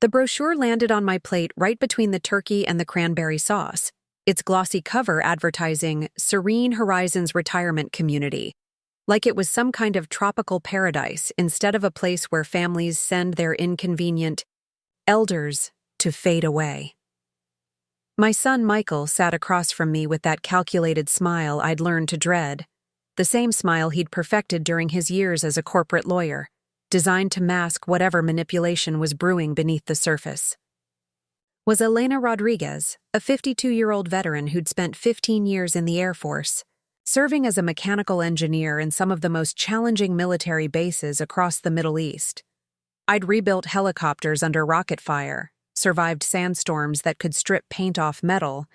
The brochure landed on my plate right between the turkey and the cranberry sauce, its glossy cover advertising Serene Horizons Retirement Community, like it was some kind of tropical paradise instead of a place where families send their inconvenient elders to fade away. My son Michael sat across from me with that calculated smile I'd learned to dread, the same smile he'd perfected during his years as a corporate lawyer, designed to mask whatever manipulation was brewing beneath the surface. Was Elena Rodriguez, a 52-year-old veteran who'd spent 15 years in the Air Force, serving as a mechanical engineer in some of the most challenging military bases across the Middle East. I'd rebuilt helicopters under rocket fire, survived sandstorms that could strip paint off metal,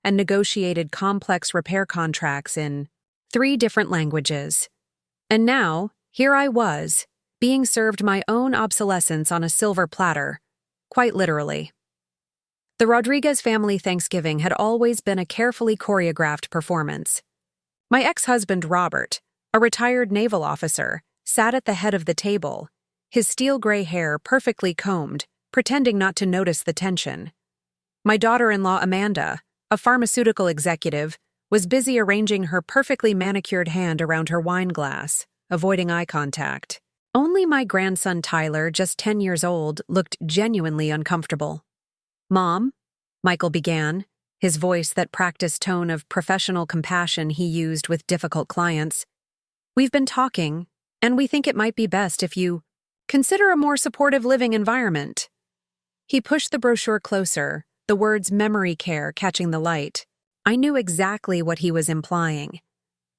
and negotiated complex repair contracts in 3 different languages. And now, here I was, being served my own obsolescence on a silver platter, quite literally. The Rodriguez family Thanksgiving had always been a carefully choreographed performance. My ex-husband Robert, a retired naval officer, sat at the head of the table, his steel-gray hair perfectly combed, pretending not to notice the tension. My daughter-in-law Amanda, a pharmaceutical executive, was busy arranging her perfectly manicured hand around her wine glass, avoiding eye contact. Only my grandson Tyler, just 10 years old, looked genuinely uncomfortable. "Mom," Michael began, his voice that practiced tone of professional compassion he used with difficult clients. "We've been talking, and we think it might be best if you consider a more supportive living environment." He pushed the brochure closer, the words memory care catching the light. I knew exactly what he was implying.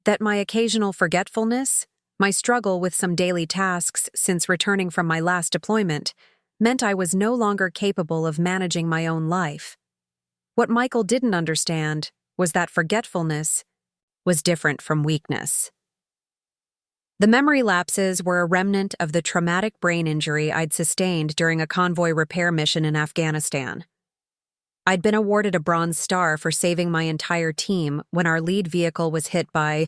That my occasional forgetfulness, my struggle with some daily tasks since returning from my last deployment, meant I was no longer capable of managing my own life. What Michael didn't understand was that forgetfulness was different from weakness. The memory lapses were a remnant of the traumatic brain injury I'd sustained during a convoy repair mission in Afghanistan. I'd been awarded a Bronze Star for saving my entire team when our lead vehicle was hit by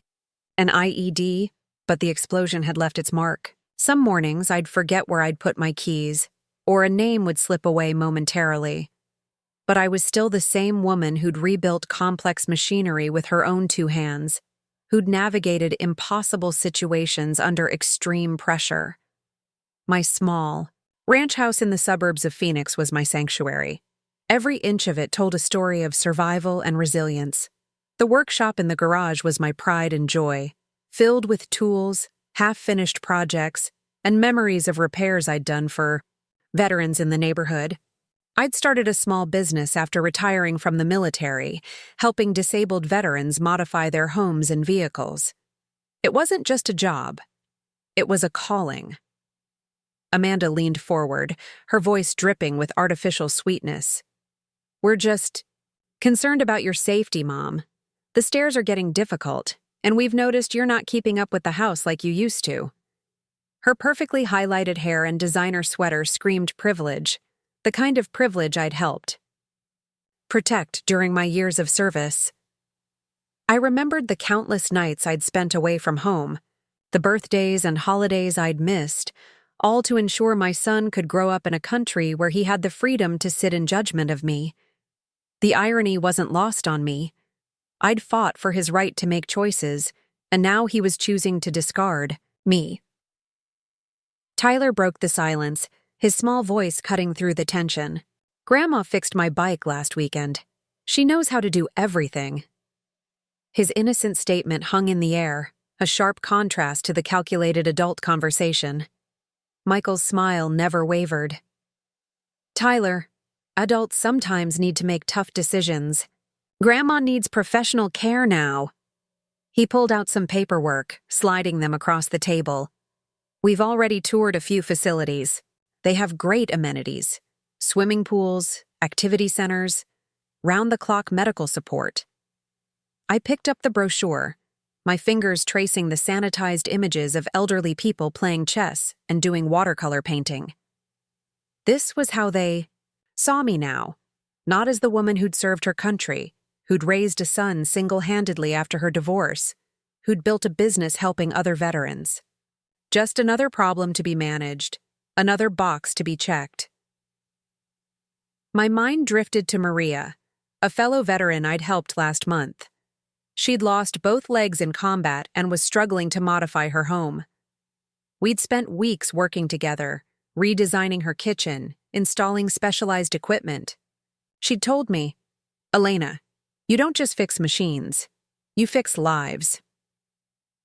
an IED, but the explosion had left its mark. Some mornings I'd forget where I'd put my keys, or a name would slip away momentarily. But I was still the same woman who'd rebuilt complex machinery with her own 2 hands, who'd navigated impossible situations under extreme pressure. My small ranch house in the suburbs of Phoenix was my sanctuary. Every inch of it told a story of survival and resilience. The workshop in the garage was my pride and joy, filled with tools, half-finished projects, and memories of repairs I'd done for veterans in the neighborhood. I'd started a small business after retiring from the military, helping disabled veterans modify their homes and vehicles. It wasn't just a job. It was a calling. Amanda leaned forward, her voice dripping with artificial sweetness. "We're just concerned about your safety, Mom. The stairs are getting difficult, and we've noticed you're not keeping up with the house like you used to." Her perfectly highlighted hair and designer sweater screamed privilege, the kind of privilege I'd helped protect during my years of service. I remembered the countless nights I'd spent away from home, the birthdays and holidays I'd missed, all to ensure my son could grow up in a country where he had the freedom to sit in judgment of me. The irony wasn't lost on me. I'd fought for his right to make choices, and now he was choosing to discard me. Tyler broke the silence, his small voice cutting through the tension. "Grandma fixed my bike last weekend. She knows how to do everything." His innocent statement hung in the air, a sharp contrast to the calculated adult conversation. Michael's smile never wavered. "Tyler, adults sometimes need to make tough decisions. Grandma needs professional care now." He pulled out some paperwork, sliding them across the table. "We've already toured a few facilities. They have great amenities: swimming pools, activity centers, round-the-clock medical support." I picked up the brochure, my fingers tracing the sanitized images of elderly people playing chess and doing watercolor painting. This was how they saw me now, not as the woman who'd served her country, who'd raised a son single-handedly after her divorce, who'd built a business helping other veterans. Just another problem to be managed, another box to be checked. My mind drifted to Maria, a fellow veteran I'd helped last month. She'd lost both legs in combat and was struggling to modify her home. We'd spent weeks working together, redesigning her kitchen, installing specialized equipment. She'd told me, "Elena, you don't just fix machines, you fix lives."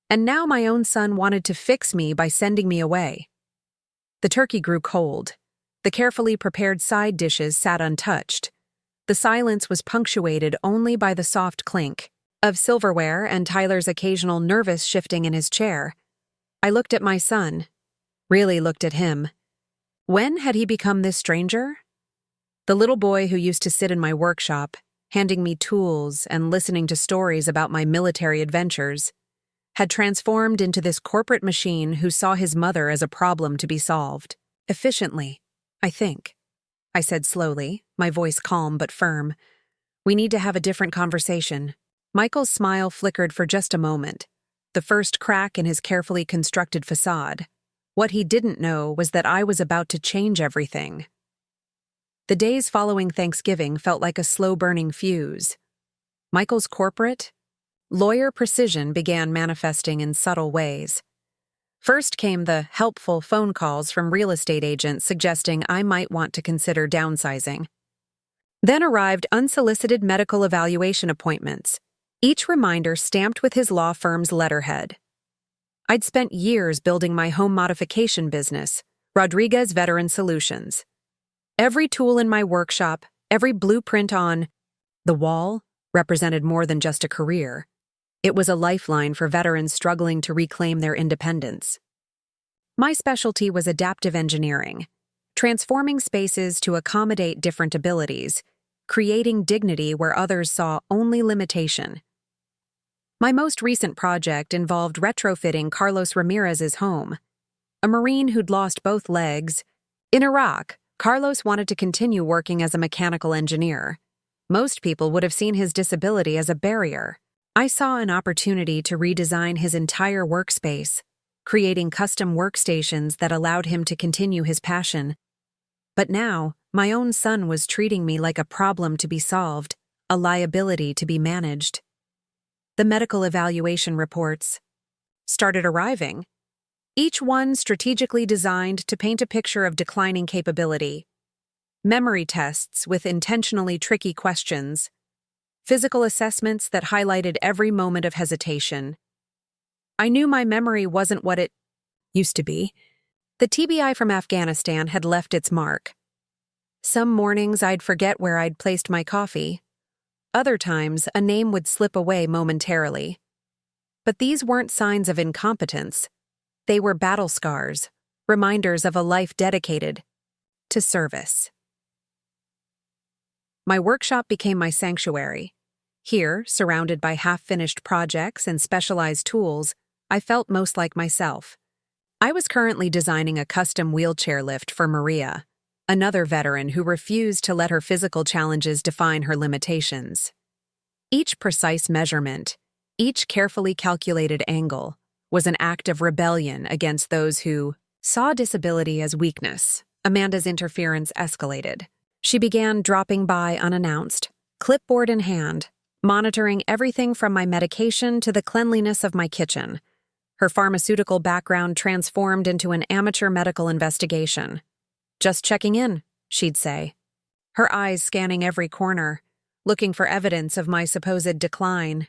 And now my own son wanted to fix me by sending me away. The turkey grew cold. The carefully prepared side dishes sat untouched. The silence was punctuated only by the soft clink of silverware and Tyler's occasional nervous shifting in his chair. I looked at my son, really looked at him. When had he become this stranger? The little boy who used to sit in my workshop, handing me tools and listening to stories about my military adventures, had transformed into this corporate machine who saw his mother as a problem to be solved. Efficiently, I think, I said slowly, my voice calm but firm. We need to have a different conversation. Michael's smile flickered for just a moment, the first crack in his carefully constructed facade. What he didn't know was that I was about to change everything. The days following Thanksgiving felt like a slow-burning fuse. Michael's corporate, lawyer precision began manifesting in subtle ways. First came the helpful phone calls from real estate agents suggesting I might want to consider downsizing. Then arrived unsolicited medical evaluation appointments, each reminder stamped with his law firm's letterhead. I'd spent years building my home modification business, Rodriguez Veteran Solutions. Every tool in my workshop, every blueprint on the wall represented more than just a career. It was a lifeline for veterans struggling to reclaim their independence. My specialty was adaptive engineering, transforming spaces to accommodate different abilities, creating dignity where others saw only limitation. My most recent project involved retrofitting Carlos Ramirez's home, a Marine who'd lost both legs. In Iraq, Carlos wanted to continue working as a mechanical engineer. Most people would have seen his disability as a barrier. I saw an opportunity to redesign his entire workspace, creating custom workstations that allowed him to continue his passion. But now, my own son was treating me like a problem to be solved, a liability to be managed. The medical evaluation reports started arriving, each one strategically designed to paint a picture of declining capability. Memory tests with intentionally tricky questions, physical assessments that highlighted every moment of hesitation. I knew my memory wasn't what it used to be. The TBI from Afghanistan had left its mark. Some mornings I'd forget where I'd placed my coffee. Other times, a name would slip away momentarily. But these weren't signs of incompetence. They were battle scars, reminders of a life dedicated to service. My workshop became my sanctuary. Here, surrounded by half-finished projects and specialized tools, I felt most like myself. I was currently designing a custom wheelchair lift for Maria, another veteran who refused to let her physical challenges define her limitations. Each precise measurement, each carefully calculated angle, was an act of rebellion against those who saw disability as weakness. Amanda's interference escalated. She began dropping by unannounced, clipboard in hand, monitoring everything from my medication to the cleanliness of my kitchen. Her pharmaceutical background transformed into an amateur medical investigation. "Just checking in," she'd say, her eyes scanning every corner, looking for evidence of my supposed decline.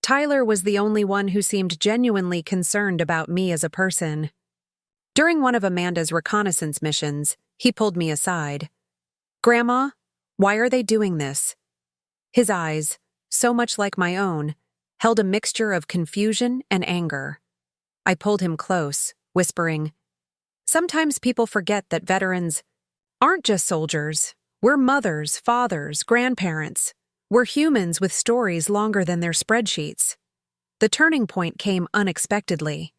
Tyler was the only one who seemed genuinely concerned about me as a person. During one of Amanda's reconnaissance missions, he pulled me aside. "Grandma, why are they doing this?" His eyes, so much like my own, held a mixture of confusion and anger. I pulled him close, whispering, "Sometimes people forget that veterans aren't just soldiers. We're mothers, fathers, grandparents. We're humans with stories longer than their spreadsheets." The turning point came unexpectedly.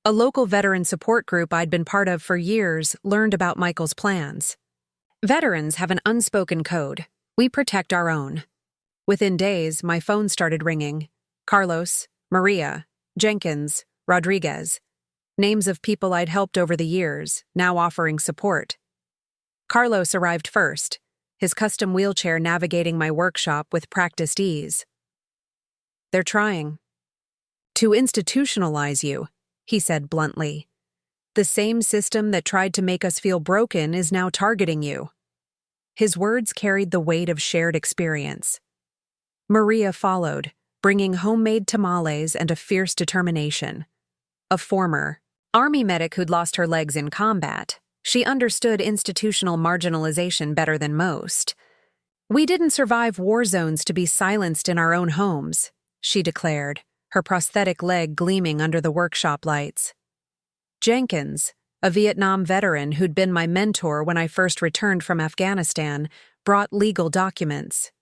A local veteran support group I'd been part of for years learned about Michael's plans. Veterans have an unspoken code. We protect our own. Within days, my phone started ringing. Carlos, Maria, Jenkins, Rodriguez. Names of people I'd helped over the years, now offering support. Carlos arrived first, his custom wheelchair navigating my workshop with practiced ease. "They're trying to institutionalize you," he said bluntly. "The same system that tried to make us feel broken is now targeting you." His words carried the weight of shared experience. Maria followed, bringing homemade tamales and a fierce determination. A former Army medic who'd lost her legs in combat, she understood institutional marginalization better than most. "We didn't survive war zones to be silenced in our own homes," she declared, her prosthetic leg gleaming under the workshop lights. Jenkins, a Vietnam veteran who'd been my mentor when I first returned from Afghanistan, brought legal documents.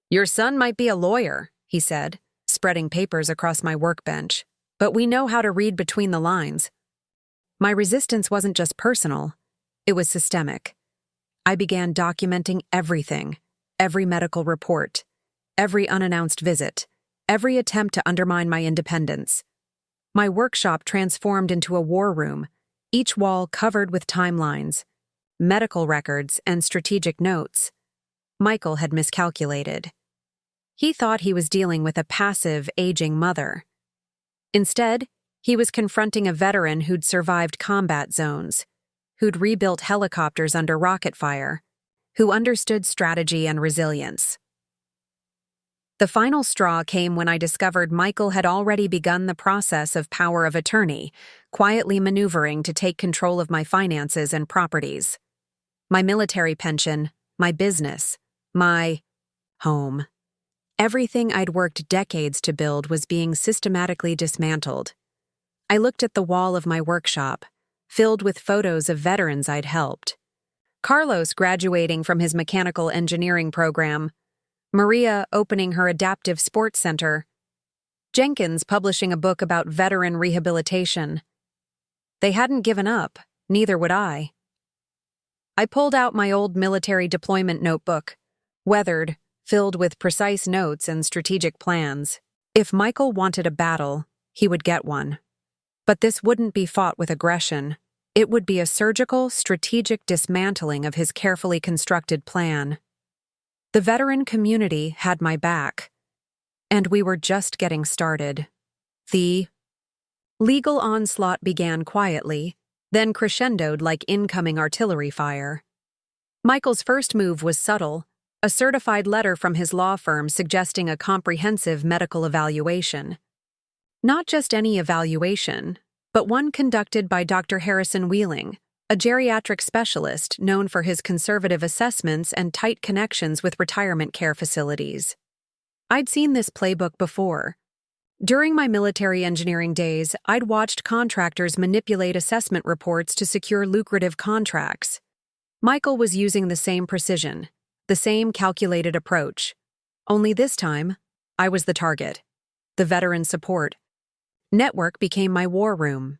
"Your son might be a lawyer," he said, spreading papers across my workbench, "but we know how to read between the lines." My resistance wasn't just personal, it was systemic. I began documenting everything, every medical report, every unannounced visit, every attempt to undermine my independence. My workshop transformed into a war room, each wall covered with timelines, medical records, and strategic notes. Michael had miscalculated. He thought he was dealing with a passive, aging mother. Instead, he was confronting a veteran who'd survived combat zones, who'd rebuilt helicopters under rocket fire, who understood strategy and resilience. The final straw came when I discovered Michael had already begun the process of power of attorney, quietly maneuvering to take control of my finances and properties. My military pension, my business, my home. Everything I'd worked decades to build was being systematically dismantled. I looked at the wall of my workshop, filled with photos of veterans I'd helped. Carlos graduating from his mechanical engineering program, Maria opening her adaptive sports center, Jenkins publishing a book about veteran rehabilitation. They hadn't given up, neither would I. I pulled out my old military deployment notebook, weathered, filled with precise notes and strategic plans. If Michael wanted a battle, he would get one. But this wouldn't be fought with aggression. It would be a surgical, strategic dismantling of his carefully constructed plan. The veteran community had my back, and we were just getting started. The legal onslaught began quietly, then crescendoed like incoming artillery fire. Michael's first move was subtle, a certified letter from his law firm suggesting a comprehensive medical evaluation. Not just any evaluation, but one conducted by Dr. Harrison Wheeling, a geriatric specialist known for his conservative assessments and tight connections with retirement care facilities. I'd seen this playbook before. During my military engineering days, I'd watched contractors manipulate assessment reports to secure lucrative contracts. Michael was using the same precision, the same calculated approach. Only this time, I was the target. The veteran support network became my war room.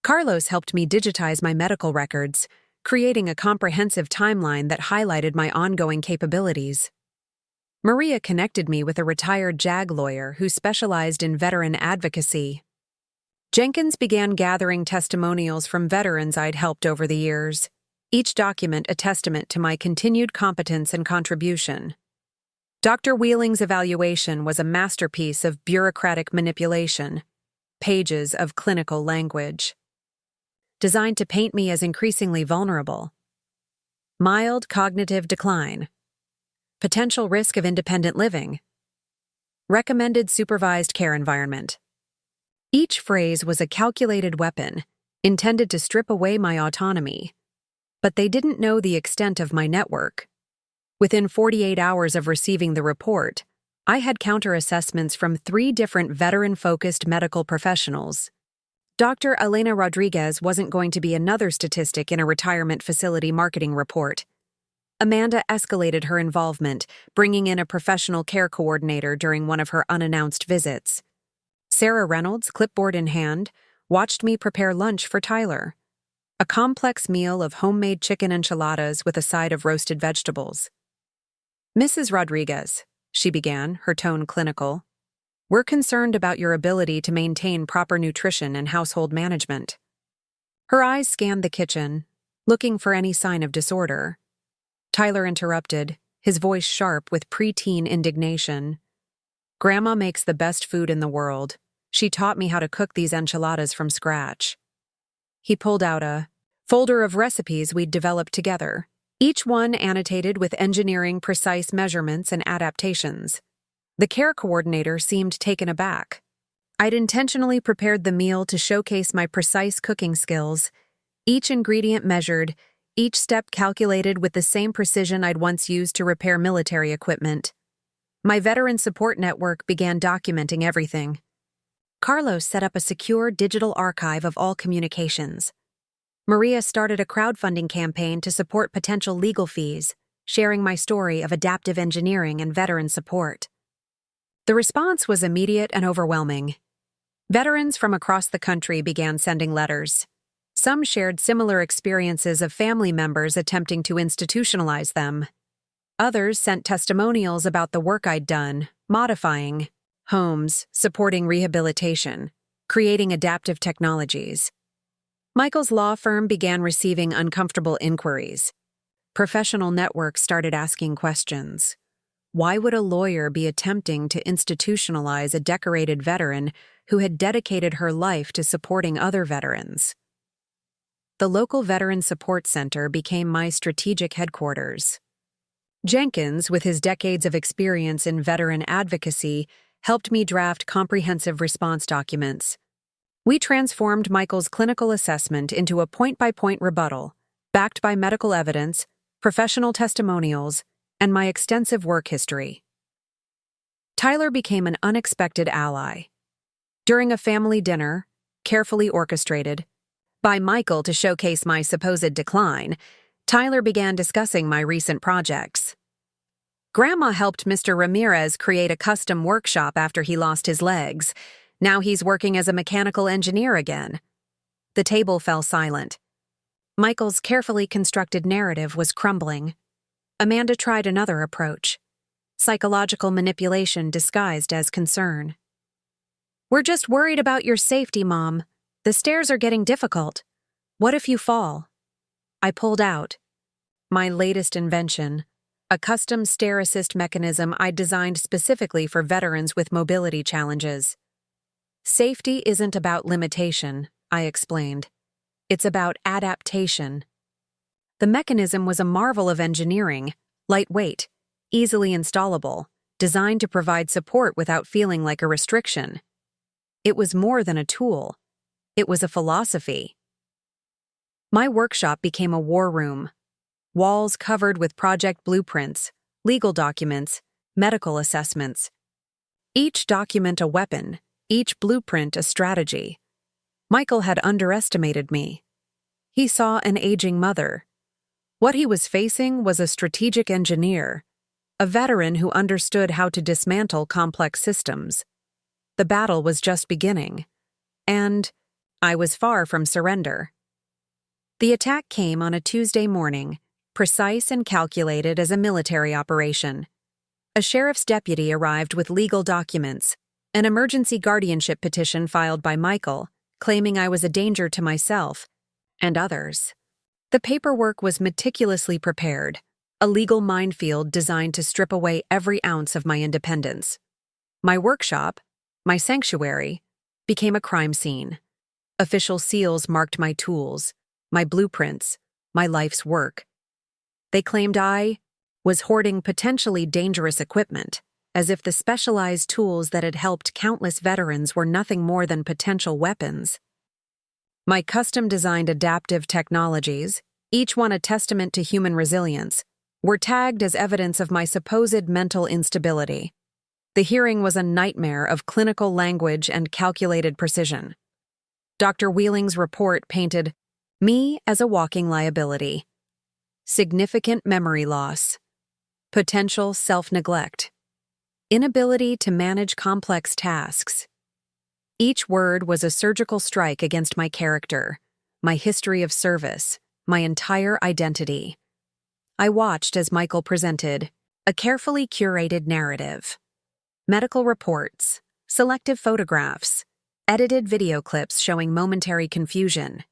Carlos helped me digitize my medical records, creating a comprehensive timeline that highlighted my ongoing capabilities. Maria connected me with a retired JAG lawyer who specialized in veteran advocacy. Jenkins began gathering testimonials from veterans I'd helped over the years, each document a testament to my continued competence and contribution. Dr. Wheeling's evaluation was a masterpiece of bureaucratic manipulation, pages of clinical language, designed to paint me as increasingly vulnerable. Mild cognitive decline, potential risk of independent living, recommended supervised care environment. Each phrase was a calculated weapon, intended to strip away my autonomy. But they didn't know the extent of my network. Within 48 hours of receiving the report, I had counter-assessments from 3 different veteran-focused medical professionals. Dr. Elena Rodriguez wasn't going to be another statistic in a retirement facility marketing report. Amanda escalated her involvement, bringing in a professional care coordinator during one of her unannounced visits. Sarah Reynolds, clipboard in hand, watched me prepare lunch for Tyler. A complex meal of homemade chicken enchiladas with a side of roasted vegetables. "Mrs. Rodriguez," she began, her tone clinical, "we're concerned about your ability to maintain proper nutrition and household management." Her eyes scanned the kitchen, looking for any sign of disorder. Tyler interrupted, his voice sharp with preteen indignation. Grandma makes the best food in the world. She taught me how to cook these enchiladas from scratch. He pulled out a folder of recipes we'd developed together, each one annotated with engineering precise measurements and adaptations. The care coordinator seemed taken aback. I'd intentionally prepared the meal to showcase my precise cooking skills, each ingredient measured, each step calculated with the same precision I'd once used to repair military equipment. My veteran support network began documenting everything. Carlos set up a secure digital archive of all communications. Maria started a crowdfunding campaign to support potential legal fees, sharing my story of adaptive engineering and veteran support. The response was immediate and overwhelming. Veterans from across the country began sending letters. Some shared similar experiences of family members attempting to institutionalize them. Others sent testimonials about the work I'd done, modifying homes, supporting rehabilitation, creating adaptive technologies. Michael's law firm began receiving uncomfortable inquiries. Professional networks started asking questions. Why would a lawyer be attempting to institutionalize a decorated veteran who had dedicated her life to supporting other veterans? The local Veteran Support Center became my strategic headquarters. Jenkins, with his decades of experience in veteran advocacy, helped me draft comprehensive response documents. We transformed Michael's clinical assessment into a point-by-point rebuttal, backed by medical evidence, professional testimonials, and my extensive work history. Tyler became an unexpected ally. During a family dinner, carefully orchestrated by Michael to showcase my supposed decline, Tyler began discussing my recent projects. Grandma helped Mr. Ramirez create a custom workshop after he lost his legs. Now he's working as a mechanical engineer again. The table fell silent. Michael's carefully constructed narrative was crumbling. Amanda tried another approach. Psychological manipulation disguised as concern. We're just worried about your safety, Mom. The stairs are getting difficult. What if you fall? I pulled out my latest invention, a custom stair assist mechanism I designed specifically for veterans with mobility challenges. Safety isn't about limitation, I explained. It's about adaptation. The mechanism was a marvel of engineering, lightweight, easily installable, designed to provide support without feeling like a restriction. It was more than a tool. It was a philosophy. My workshop became a war room. Walls covered with project blueprints, legal documents, medical assessments. Each document a weapon, each blueprint a strategy. Michael had underestimated me. He saw an aging mother. What he was facing was a strategic engineer, a veteran who understood how to dismantle complex systems. The battle was just beginning, and I was far from surrender. The attack came on a Tuesday morning, precise and calculated as a military operation. A sheriff's deputy arrived with legal documents, an emergency guardianship petition filed by Michael, claiming I was a danger to myself and others. The paperwork was meticulously prepared, a legal minefield designed to strip away every ounce of my independence. My workshop, my sanctuary, became a crime scene. Official seals marked my tools, my blueprints, my life's work. They claimed I was hoarding potentially dangerous equipment, as if the specialized tools that had helped countless veterans were nothing more than potential weapons. My custom-designed adaptive technologies, each one a testament to human resilience, were tagged as evidence of my supposed mental instability. The hearing was a nightmare of clinical language and calculated precision. Dr. Wheeling's report painted me as a walking liability. Significant memory loss. Potential self-neglect. Inability to manage complex tasks. Each word was a surgical strike against my character, my history of service, my entire identity. I watched as Michael presented a carefully curated narrative. Medical reports, selective photographs, edited video clips showing momentary confusion.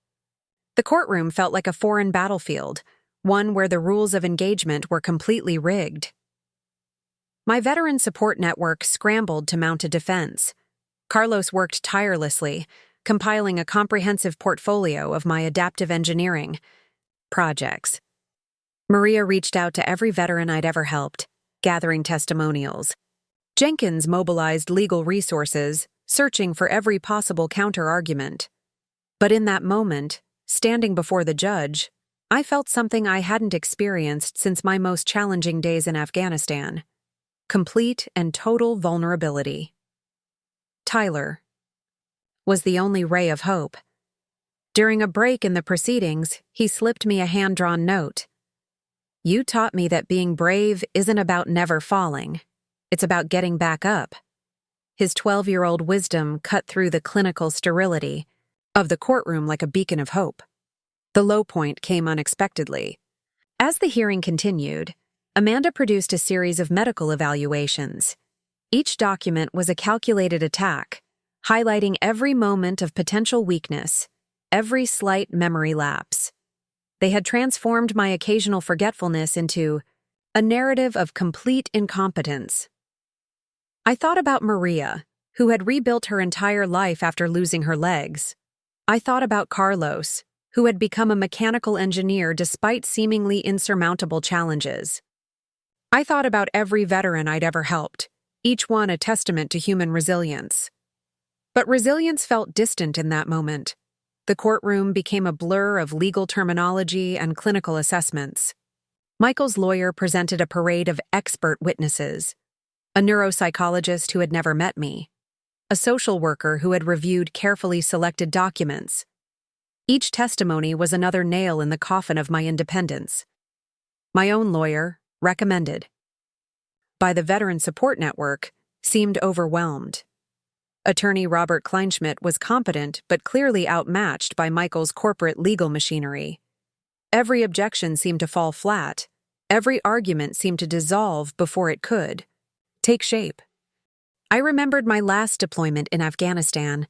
The courtroom felt like a foreign battlefield, one where the rules of engagement were completely rigged. My veteran support network scrambled to mount a defense. Carlos worked tirelessly, compiling a comprehensive portfolio of my adaptive engineering projects. Maria reached out to every veteran I'd ever helped, gathering testimonials. Jenkins mobilized legal resources, searching for every possible counter-argument. But in that moment, standing before the judge, I felt something I hadn't experienced since my most challenging days in Afghanistan: complete and total vulnerability. Tyler was the only ray of hope. During a break in the proceedings, he slipped me a hand-drawn note. "You taught me that being brave isn't about never falling. It's about getting back up." His 12-year-old wisdom cut through the clinical sterility of the courtroom like a beacon of hope. The low point came unexpectedly. As the hearing continued, Amanda produced a series of medical evaluations. Each document was a calculated attack, highlighting every moment of potential weakness, every slight memory lapse. They had transformed my occasional forgetfulness into a narrative of complete incompetence. I thought about Maria, who had rebuilt her entire life after losing her legs. I thought about Carlos, who had become a mechanical engineer despite seemingly insurmountable challenges. I thought about every veteran I'd ever helped, each one a testament to human resilience. But resilience felt distant in that moment. The courtroom became a blur of legal terminology and clinical assessments. Michael's lawyer presented a parade of expert witnesses: a neuropsychologist who had never met me, a social worker who had reviewed carefully selected documents. Each testimony was another nail in the coffin of my independence. My own lawyer, recommended by the Veteran Support Network, seemed overwhelmed. Attorney Robert Kleinschmidt was competent but clearly outmatched by Michael's corporate legal machinery. Every objection seemed to fall flat. Every argument seemed to dissolve before it could take shape. I remembered my last deployment in Afghanistan,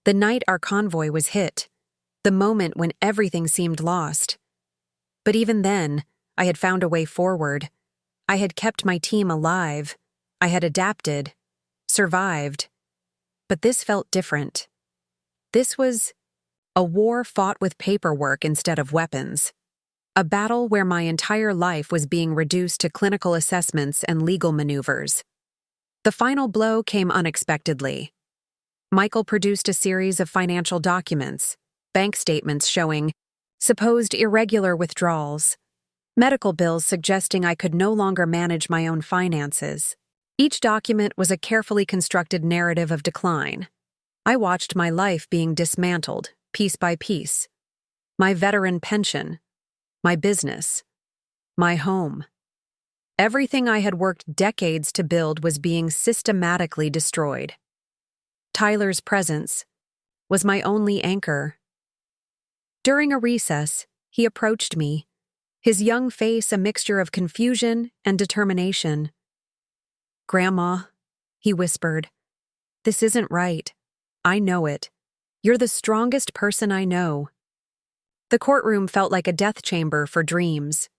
the night our convoy was hit, the moment when everything seemed lost. But even then, I had found a way forward. I had kept my team alive. I had adapted, survived. But this felt different. This was a war fought with paperwork instead of weapons. A battle where my entire life was being reduced to clinical assessments and legal maneuvers. The final blow came unexpectedly. Michael produced a series of financial documents, bank statements showing supposed irregular withdrawals, medical bills suggesting I could no longer manage my own finances. Each document was a carefully constructed narrative of decline. I watched my life being dismantled, piece by piece. My veteran pension, my business, my home. Everything I had worked decades to build was being systematically destroyed. Tyler's presence was my only anchor. During a recess, he approached me, his young face a mixture of confusion and determination. "Grandma," he whispered, "this isn't right. I know it. You're the strongest person I know." The courtroom felt like a death chamber for dreams.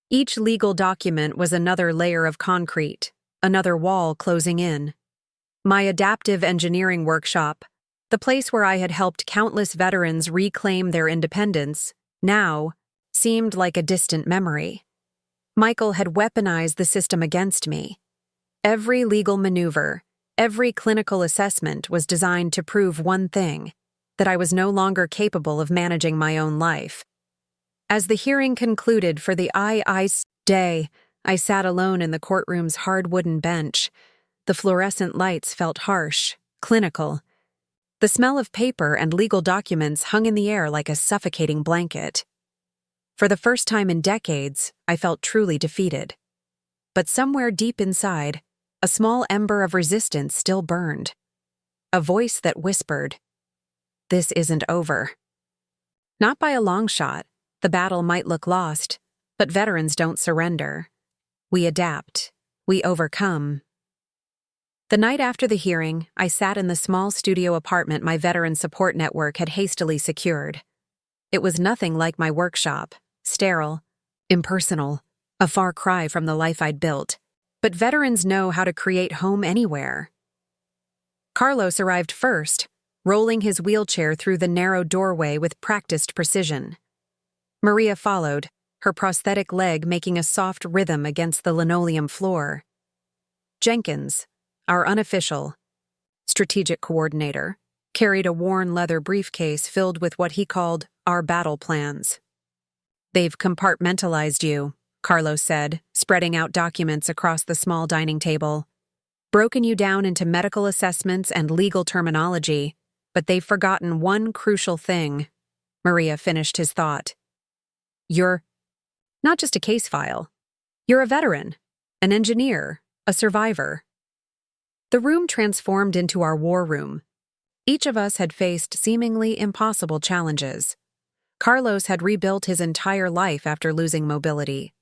Each legal document was another layer of concrete, another wall closing in. My adaptive engineering workshop, the place where I had helped countless veterans reclaim their independence, now seemed like a distant memory. Michael had weaponized the system against me. Every legal maneuver, every clinical assessment was designed to prove one thing: that I was no longer capable of managing my own life. As the hearing concluded for the II's day, I sat alone in the courtroom's hard wooden bench. The fluorescent lights felt harsh, clinical. The smell of paper and legal documents hung in the air like a suffocating blanket. For the first time in decades, I felt truly defeated. But somewhere deep inside, a small ember of resistance still burned. A voice that whispered, "This isn't over." Not by a long shot. The battle might look lost, but veterans don't surrender. We adapt. We overcome. The night after the hearing, I sat in the small studio apartment my veteran support network had hastily secured. It was nothing like my workshop, sterile, impersonal, a far cry from the life I'd built. But veterans know how to create home anywhere. Carlos arrived first, rolling his wheelchair through the narrow doorway with practiced precision. Maria followed, her prosthetic leg making a soft rhythm against the linoleum floor. Jenkins, our unofficial strategic coordinator, carried a worn leather briefcase filled with what he called our battle plans. "They've compartmentalized you," Carlos said, spreading out documents across the small dining table. "Broken you down into medical assessments and legal terminology, but they've forgotten one crucial thing." Maria finished his thought. "You're not just a case file. You're a veteran, an engineer, a survivor." The room transformed into our war room. Each of us had faced seemingly impossible challenges. Carlos had rebuilt his entire life after losing mobility.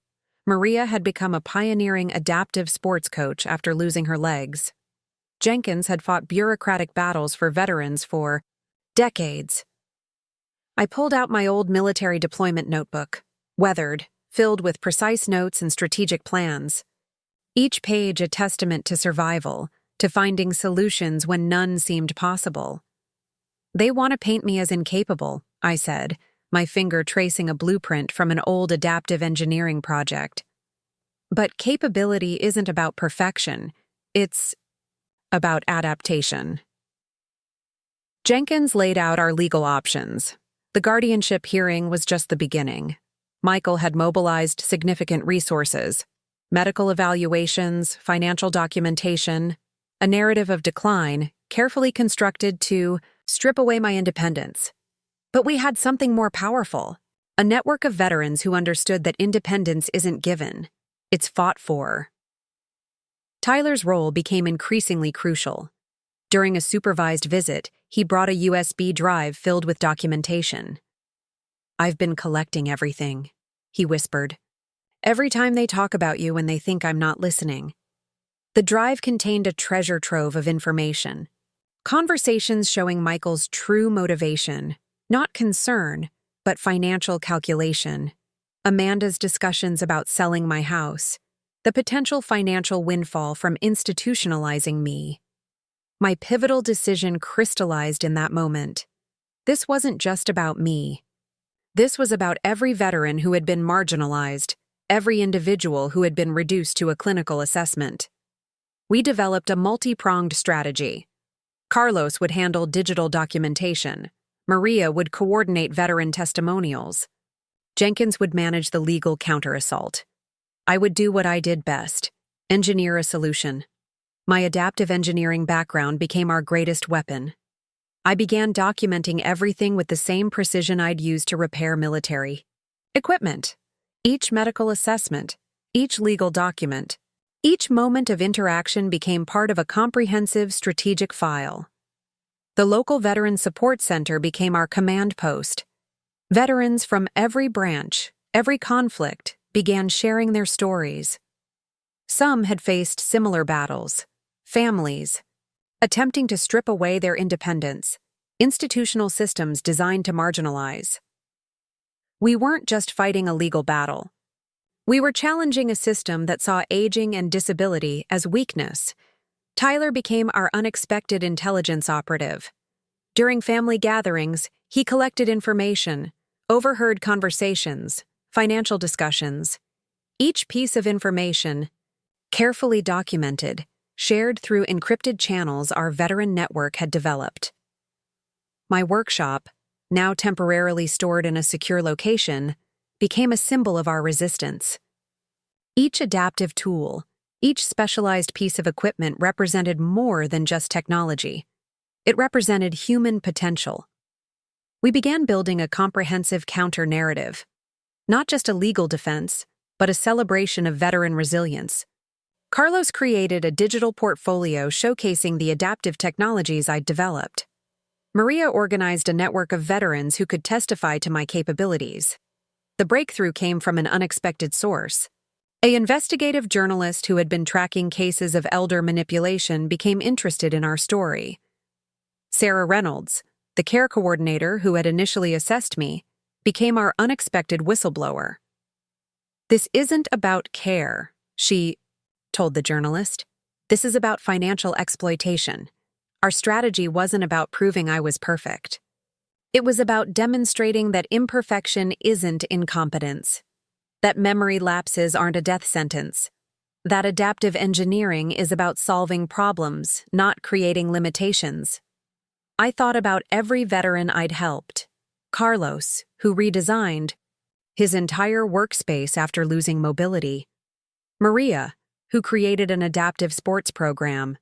Maria had become a pioneering adaptive sports coach after losing her legs. Jenkins had fought bureaucratic battles for veterans for decades. I pulled out my old military deployment notebook, weathered, filled with precise notes and strategic plans. Each page a testament to survival, to finding solutions when none seemed possible. "They want to paint me as incapable," I said, my finger tracing a blueprint from an old adaptive engineering project. "But capability isn't about perfection. It's about adaptation." Jenkins laid out our legal options. The guardianship hearing was just the beginning. Michael had mobilized significant resources: medical evaluations, financial documentation, a narrative of decline, carefully constructed to strip away my independence. But we had something more powerful: a network of veterans who understood that independence isn't given, it's fought for. Tyler's role became increasingly crucial. During a supervised visit, he brought a USB drive filled with documentation. "I've been collecting everything," he whispered. "Every time they talk about you and they think I'm not listening." The drive contained a treasure trove of information. Conversations showing Michael's true motivation, not concern, but financial calculation. Amanda's discussions about selling my house. The potential financial windfall from institutionalizing me. My pivotal decision crystallized in that moment. This wasn't just about me. This was about every veteran who had been marginalized, every individual who had been reduced to a clinical assessment. We developed a multi-pronged strategy. Carlos would handle digital documentation. Maria would coordinate veteran testimonials. Jenkins would manage the legal counter-assault. I would do what I did best: engineer a solution. My adaptive engineering background became our greatest weapon. I began documenting everything with the same precision I'd used to repair military equipment. Each medical assessment, each legal document, each moment of interaction became part of a comprehensive strategic file. The local Veteran Support Center became our command post. Veterans from every branch, every conflict, began sharing their stories. Some had faced similar battles. Families, attempting to strip away their independence. Institutional systems designed to marginalize. We weren't just fighting a legal battle. We were challenging a system that saw aging and disability as weakness. Tyler became our unexpected intelligence operative. During family gatherings, he collected information, overheard conversations, financial discussions. Each piece of information, carefully documented, shared through encrypted channels our veteran network had developed. My workshop, now temporarily stored in a secure location, became a symbol of our resistance. Each adaptive tool, each specialized piece of equipment represented more than just technology. It represented human potential. We began building a comprehensive counter-narrative, not just a legal defense, but a celebration of veteran resilience. Carlos created a digital portfolio showcasing the adaptive technologies I'd developed. Maria organized a network of veterans who could testify to my capabilities. The breakthrough came from an unexpected source. An investigative journalist who had been tracking cases of elder manipulation became interested in our story. Sarah Reynolds, the care coordinator who had initially assessed me, became our unexpected whistleblower. "This isn't about care," she told the journalist. "This is about financial exploitation. Our strategy wasn't about proving I was perfect. It was about demonstrating that imperfection isn't incompetence, that memory lapses aren't a death sentence, that adaptive engineering is about solving problems, not creating limitations." I thought about every veteran I'd helped. Carlos, who redesigned his entire workspace after losing mobility. Maria, who created an adaptive sports program.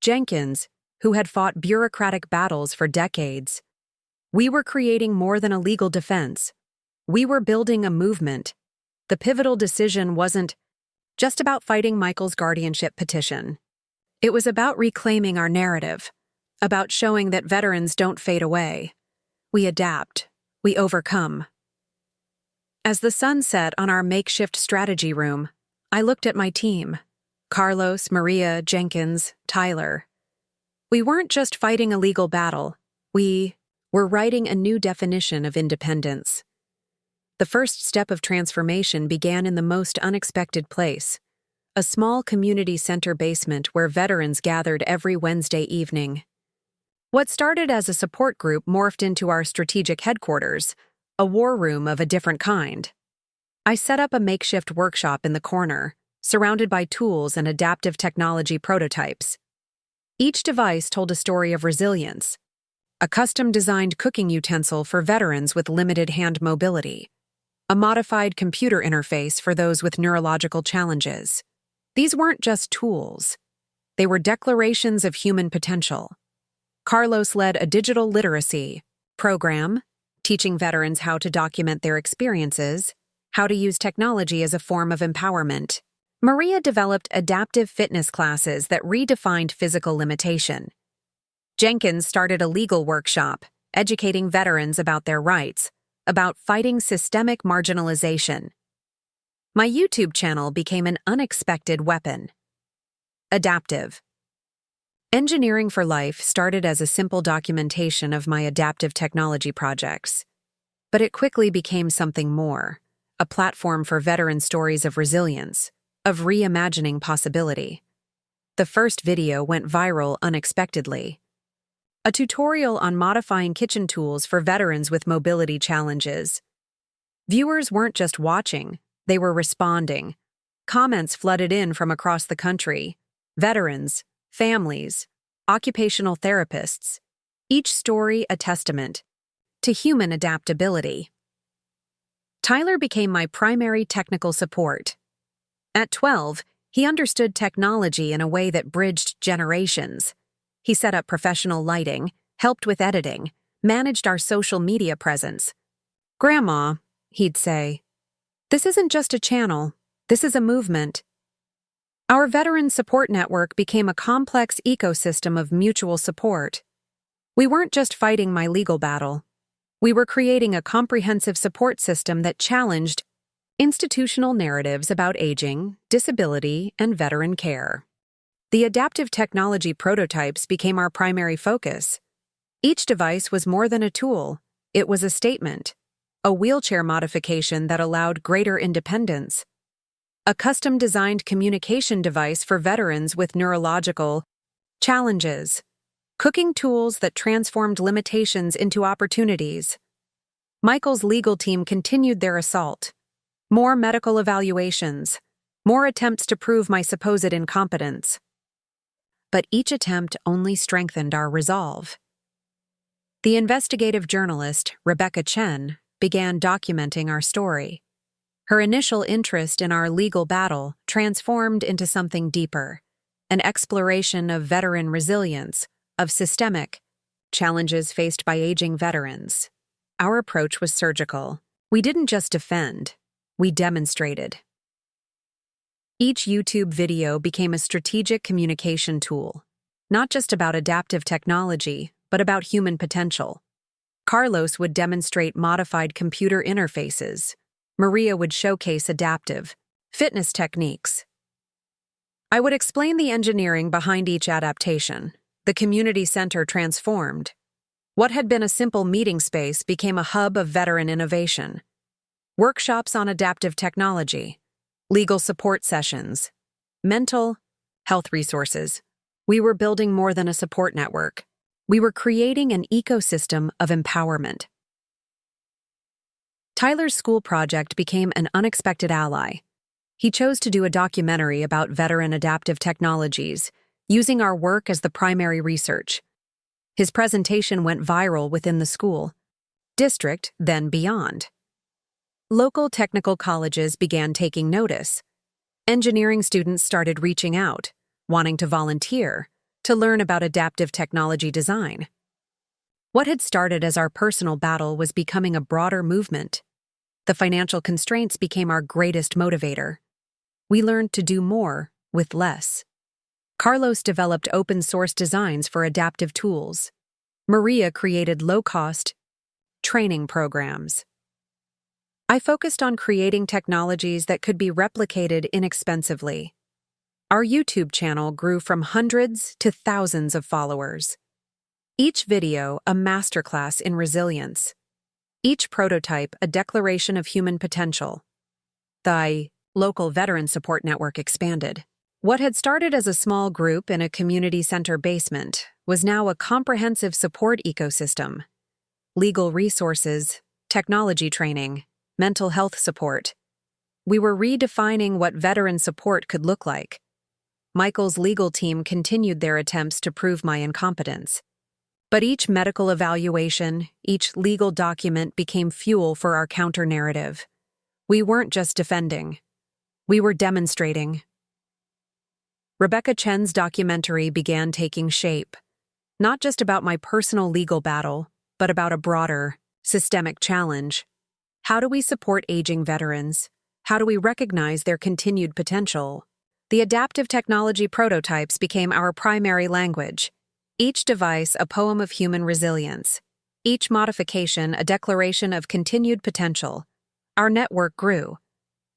Jenkins, who had fought bureaucratic battles for decades. We were creating more than a legal defense. We were building a movement. The pivotal decision wasn't just about fighting Michael's guardianship petition. It was about reclaiming our narrative, about showing that veterans don't fade away. We adapt. We overcome. As the sun set on our makeshift strategy room, I looked at my team. Carlos, Maria, Jenkins, Tyler. We weren't just fighting a legal battle. We were writing a new definition of independence. The first step of transformation began in the most unexpected place, a small community center basement where veterans gathered every Wednesday evening. What started as a support group morphed into our strategic headquarters, a war room of a different kind. I set up a makeshift workshop in the corner, surrounded by tools and adaptive technology prototypes. Each device told a story of resilience, a custom-designed cooking utensil for veterans with limited hand mobility, a modified computer interface for those with neurological challenges. These weren't just tools. They were declarations of human potential. Carlos led a digital literacy program, teaching veterans how to document their experiences, how to use technology as a form of empowerment. Maria developed adaptive fitness classes that redefined physical limitation. Jenkins started a legal workshop, educating veterans about their rights, about fighting systemic marginalization. My YouTube channel became an unexpected weapon. Adaptive. Engineering for Life started as a simple documentation of my adaptive technology projects. But it quickly became something more, a platform for veteran stories of resilience, of reimagining possibility. The first video went viral unexpectedly. A tutorial on modifying kitchen tools for veterans with mobility challenges. Viewers weren't just watching, they were responding. Comments flooded in from across the country. Veterans, families, occupational therapists, each story a testament to human adaptability. Tyler became my primary technical support. At 12, he understood technology in a way that bridged generations. He set up professional lighting, helped with editing, managed our social media presence. "Grandma," he'd say, "this isn't just a channel, this is a movement." Our veteran support network became a complex ecosystem of mutual support. We weren't just fighting my legal battle. We were creating a comprehensive support system that challenged institutional narratives about aging, disability, and veteran care. The adaptive technology prototypes became our primary focus. Each device was more than a tool. It was a statement, a wheelchair modification that allowed greater independence, a custom-designed communication device for veterans with neurological challenges, cooking tools that transformed limitations into opportunities. Michael's legal team continued their assault. More medical evaluations, more attempts to prove my supposed incompetence. But each attempt only strengthened our resolve. The investigative journalist, Rebecca Chen, began documenting our story. Her initial interest in our legal battle transformed into something deeper, an exploration of veteran resilience, of systemic challenges faced by aging veterans. Our approach was surgical. We didn't just defend, we demonstrated. Each YouTube video became a strategic communication tool, not just about adaptive technology, but about human potential. Carlos would demonstrate modified computer interfaces. Maria would showcase adaptive fitness techniques. I would explain the engineering behind each adaptation. The community center transformed. What had been a simple meeting space became a hub of veteran innovation. workshops on adaptive technology, legal support sessions, mental health resources. We were building more than a support network. We were creating an ecosystem of empowerment. Tyler's school project became an unexpected ally. He chose to do a documentary about veteran adaptive technologies, using our work as the primary research. His presentation went viral within the school district, then beyond. Local technical colleges began taking notice. Engineering students started reaching out, wanting to volunteer, to learn about adaptive technology design. What had started as our personal battle was becoming a broader movement. The financial constraints became our greatest motivator. We learned to do more with less. Carlos developed open-source designs for adaptive tools. Maria created low-cost training programs. I focused on creating technologies that could be replicated inexpensively. Our YouTube channel grew from hundreds to thousands of followers. Each video a masterclass in resilience. Each prototype a declaration of human potential. The local veteran support network expanded. What had started as a small group in a community center basement was now a comprehensive support ecosystem. Legal resources, technology training, mental health support. We were redefining what veteran support could look like. Michael's legal team continued their attempts to prove my incompetence. But each medical evaluation, each legal document became fuel for our counter-narrative. We weren't just defending. We were demonstrating. Rebecca Chen's documentary began taking shape, not just about my personal legal battle, but about a broader, systemic challenge. How do we support aging veterans? How do we recognize their continued potential? The adaptive technology prototypes became our primary language. Each device a poem of human resilience. Each modification a declaration of continued potential. Our network grew.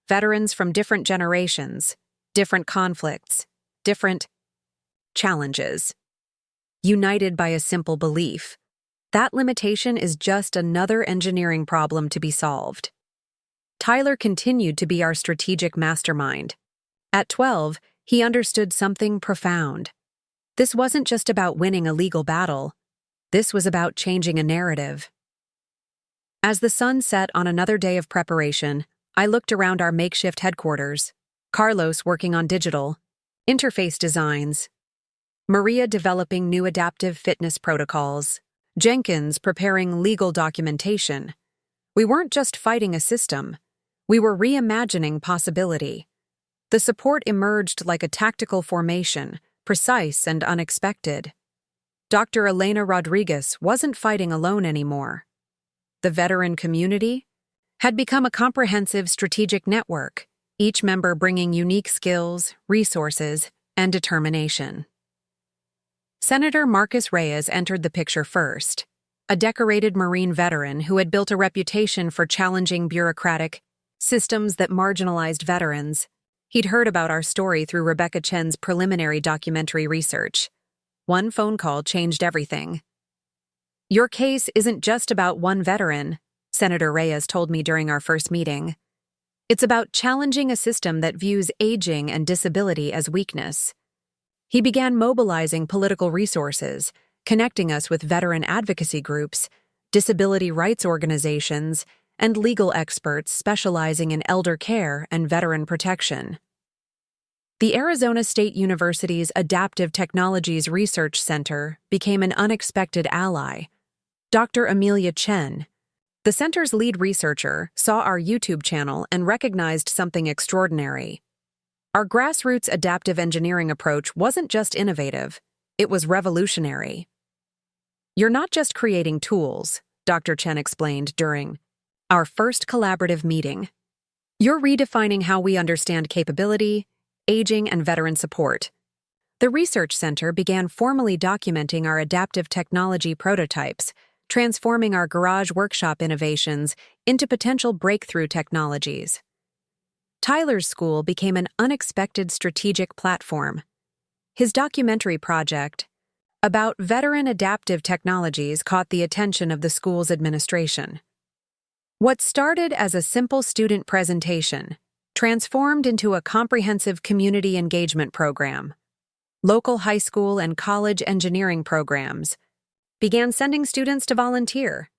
Veterans from different generations, different conflicts, different challenges. United by a simple belief. That limitation is just another engineering problem to be solved. Tyler continued to be our strategic mastermind. At 12, he understood something profound. This wasn't just about winning a legal battle. This was about changing a narrative. As the sun set on another day of preparation, I looked around our makeshift headquarters. Carlos working on digital, interface designs, Maria developing new adaptive fitness protocols, Jenkins preparing legal documentation. We weren't just fighting a system. We were reimagining possibility. The support emerged like a tactical formation, precise and unexpected. Dr. Elena Rodriguez wasn't fighting alone anymore. The veteran community had become a comprehensive strategic network, each member bringing unique skills, resources, and determination. Senator Marcus Reyes entered the picture first, a decorated Marine veteran who had built a reputation for challenging bureaucratic systems that marginalized veterans. He'd heard about our story through Rebecca Chen's preliminary documentary research. One phone call changed everything. "Your case isn't just about one veteran," Senator Reyes told me during our first meeting. "It's about challenging a system that views aging and disability as weakness." He began mobilizing political resources, connecting us with veteran advocacy groups, disability rights organizations, and legal experts specializing in elder care and veteran protection. The Arizona State University's Adaptive Technologies Research Center became an unexpected ally. Dr. Amelia Chen, the center's lead researcher, saw our YouTube channel and recognized something extraordinary. Our grassroots adaptive engineering approach wasn't just innovative, it was revolutionary. "You're not just creating tools," Dr. Chen explained during our first collaborative meeting. "You're redefining how we understand capability, aging, and veteran support." The Research Center began formally documenting our adaptive technology prototypes, transforming our garage workshop innovations into potential breakthrough technologies. Tyler's school became an unexpected strategic platform. His documentary project about veteran adaptive technologies caught the attention of the school's administration. What started as a simple student presentation transformed into a comprehensive community engagement program. Local high school and college engineering programs began sending students to volunteer.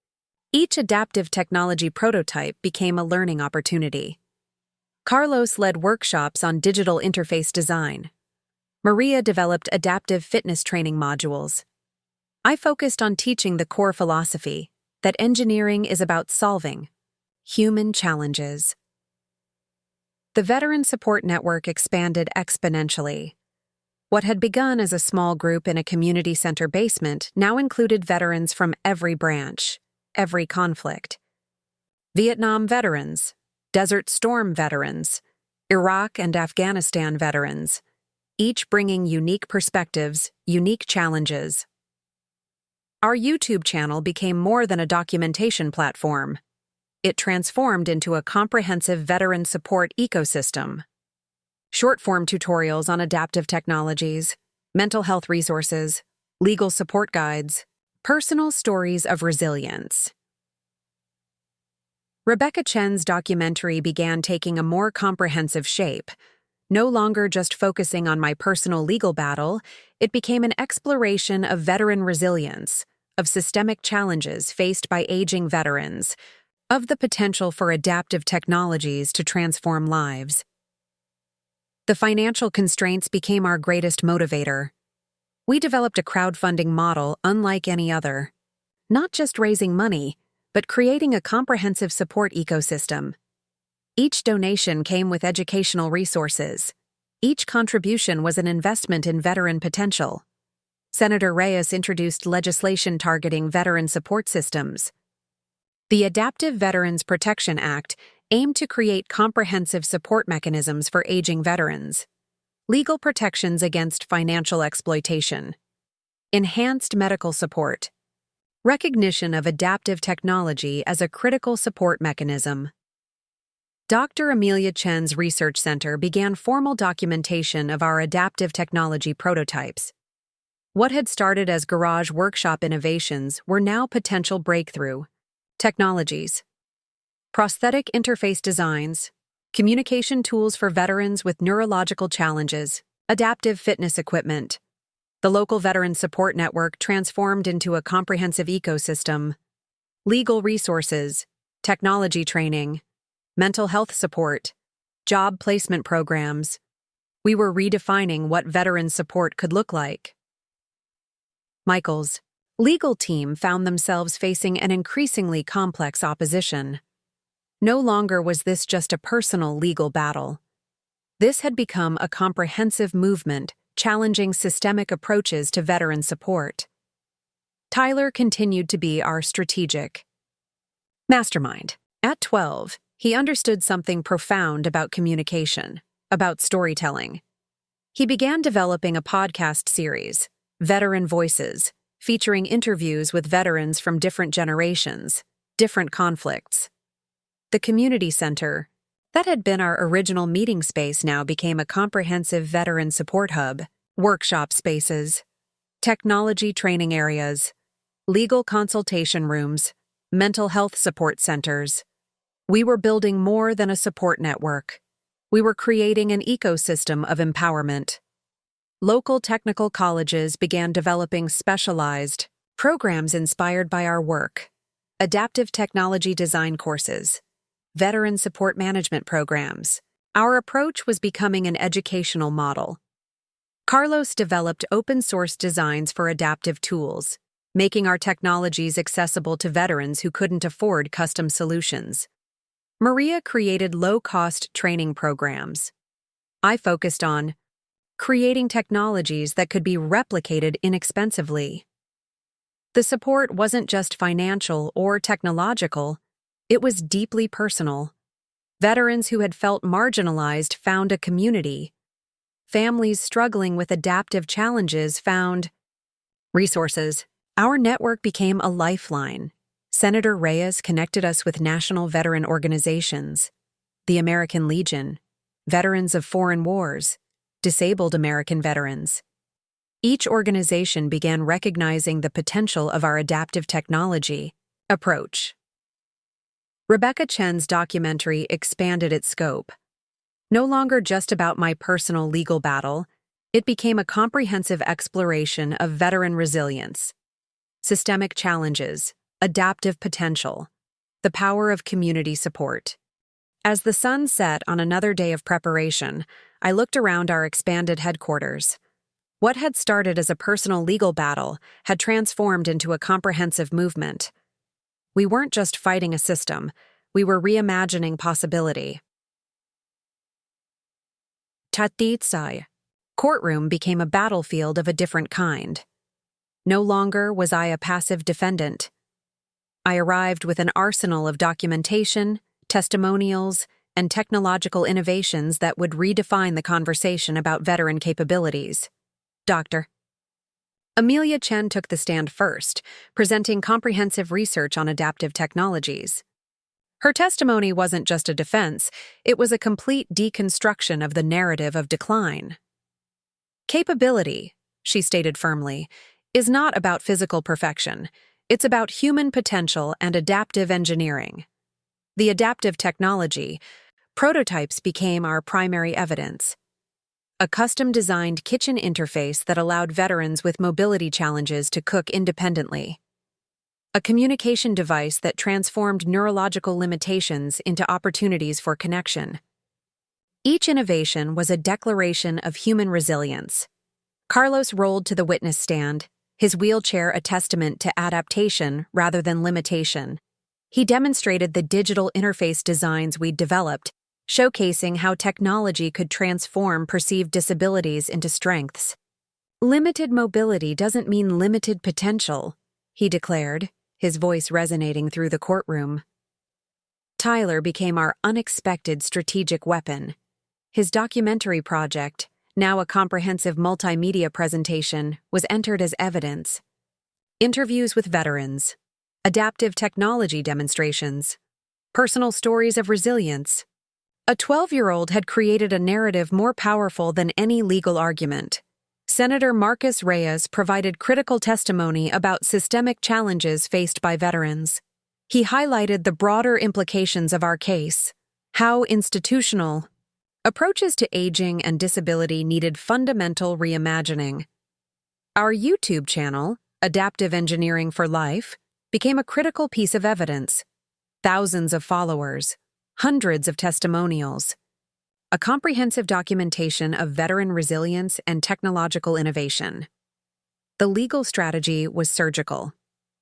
Each adaptive technology prototype became a learning opportunity. Carlos led workshops on digital interface design. Maria developed adaptive fitness training modules. I focused on teaching the core philosophy that engineering is about solving human challenges. The Veteran Support Network expanded exponentially. What had begun as a small group in a community center basement now included veterans from every branch, every conflict. Vietnam veterans, Desert Storm veterans, Iraq and Afghanistan veterans, each bringing unique perspectives, unique challenges. Our YouTube channel became more than a documentation platform. It transformed into a comprehensive veteran support ecosystem. Short-form tutorials on adaptive technologies, mental health resources, legal support guides, personal stories of resilience. Rebecca Chen's documentary began taking a more comprehensive shape. No longer just focusing on my personal legal battle, it became an exploration of veteran resilience, of systemic challenges faced by aging veterans, of the potential for adaptive technologies to transform lives. The financial constraints became our greatest motivator. We developed a crowdfunding model unlike any other. Not just raising money, but creating a comprehensive support ecosystem. Each donation came with educational resources. Each contribution was an investment in veteran potential. Senator Reyes introduced legislation targeting veteran support systems. The Adaptive Veterans Protection Act aimed to create comprehensive support mechanisms for aging veterans, legal protections against financial exploitation, enhanced medical support, recognition of adaptive technology as a critical support mechanism. Dr. Amelia Chen's Research Center began formal documentation of our adaptive technology prototypes. What had started as garage workshop innovations were now potential breakthrough technologies. Prosthetic interface designs, communication tools for veterans with neurological challenges, adaptive fitness equipment. The local veteran support network transformed into a comprehensive ecosystem. Legal resources, technology training, mental health support, job placement programs. We were redefining what veteran support could look like. Michael's legal team found themselves facing an increasingly complex opposition. No longer was this just a personal legal battle. This had become a comprehensive movement challenging systemic approaches to veteran support. Tyler continued to be our strategic mastermind. At 12, he understood something profound about communication, about storytelling. He began developing a podcast series, Veteran Voices, featuring interviews with veterans from different generations, different conflicts. The community center, that had been our original meeting space, now became a comprehensive veteran support hub, workshop spaces, technology training areas, legal consultation rooms, mental health support centers. We were building more than a support network. We were creating an ecosystem of empowerment. Local technical colleges began developing specialized programs inspired by our work, adaptive technology design courses, veteran support management programs. Our approach was becoming an educational model. Carlos developed open-source designs for adaptive tools, making our technologies accessible to veterans who couldn't afford custom solutions. Maria created low-cost training programs. I focused on creating technologies that could be replicated inexpensively. The support wasn't just financial or technological, it was deeply personal. Veterans who had felt marginalized found a community. Families struggling with adaptive challenges found resources. Our network became a lifeline. Senator Reyes connected us with national veteran organizations, the American Legion, Veterans of Foreign Wars, Disabled American Veterans. Each organization began recognizing the potential of our adaptive technology approach. Rebecca Chen's documentary expanded its scope. No longer just about my personal legal battle, it became a comprehensive exploration of veteran resilience, systemic challenges, adaptive potential, the power of community support. As the sun set on another day of preparation, I looked around our expanded headquarters. What had started as a personal legal battle had transformed into a comprehensive movement. We weren't just fighting a system, we were reimagining possibility. Tatitsai. Courtroom became a battlefield of a different kind. No longer was I a passive defendant. I arrived with an arsenal of documentation, testimonials, and technological innovations that would redefine the conversation about veteran capabilities. Dr. Amelia Chen took the stand first, presenting comprehensive research on adaptive technologies. Her testimony wasn't just a defense, it was a complete deconstruction of the narrative of decline. Capability, she stated firmly, is not about physical perfection. It's about human potential and adaptive engineering. The adaptive technology, prototypes became our primary evidence. A custom-designed kitchen interface that allowed veterans with mobility challenges to cook independently. A communication device that transformed neurological limitations into opportunities for connection. Each innovation was a declaration of human resilience. Carlos rolled to the witness stand, his wheelchair a testament to adaptation rather than limitation. He demonstrated the digital interface designs we'd developed, showcasing how technology could transform perceived disabilities into strengths. Limited mobility doesn't mean limited potential, he declared, his voice resonating through the courtroom. Tyler became our unexpected strategic weapon. His documentary project, now a comprehensive multimedia presentation, was entered as evidence. Interviews with veterans, adaptive technology demonstrations, personal stories of resilience. A 12-year-old had created a narrative more powerful than any legal argument. Senator Marcus Reyes provided critical testimony about systemic challenges faced by veterans. He highlighted the broader implications of our case, how institutional approaches to aging and disability needed fundamental reimagining. Our YouTube channel, Adaptive Engineering for Life, became a critical piece of evidence. Thousands of followers, hundreds of testimonials, a comprehensive documentation of veteran resilience and technological innovation. The legal strategy was surgical.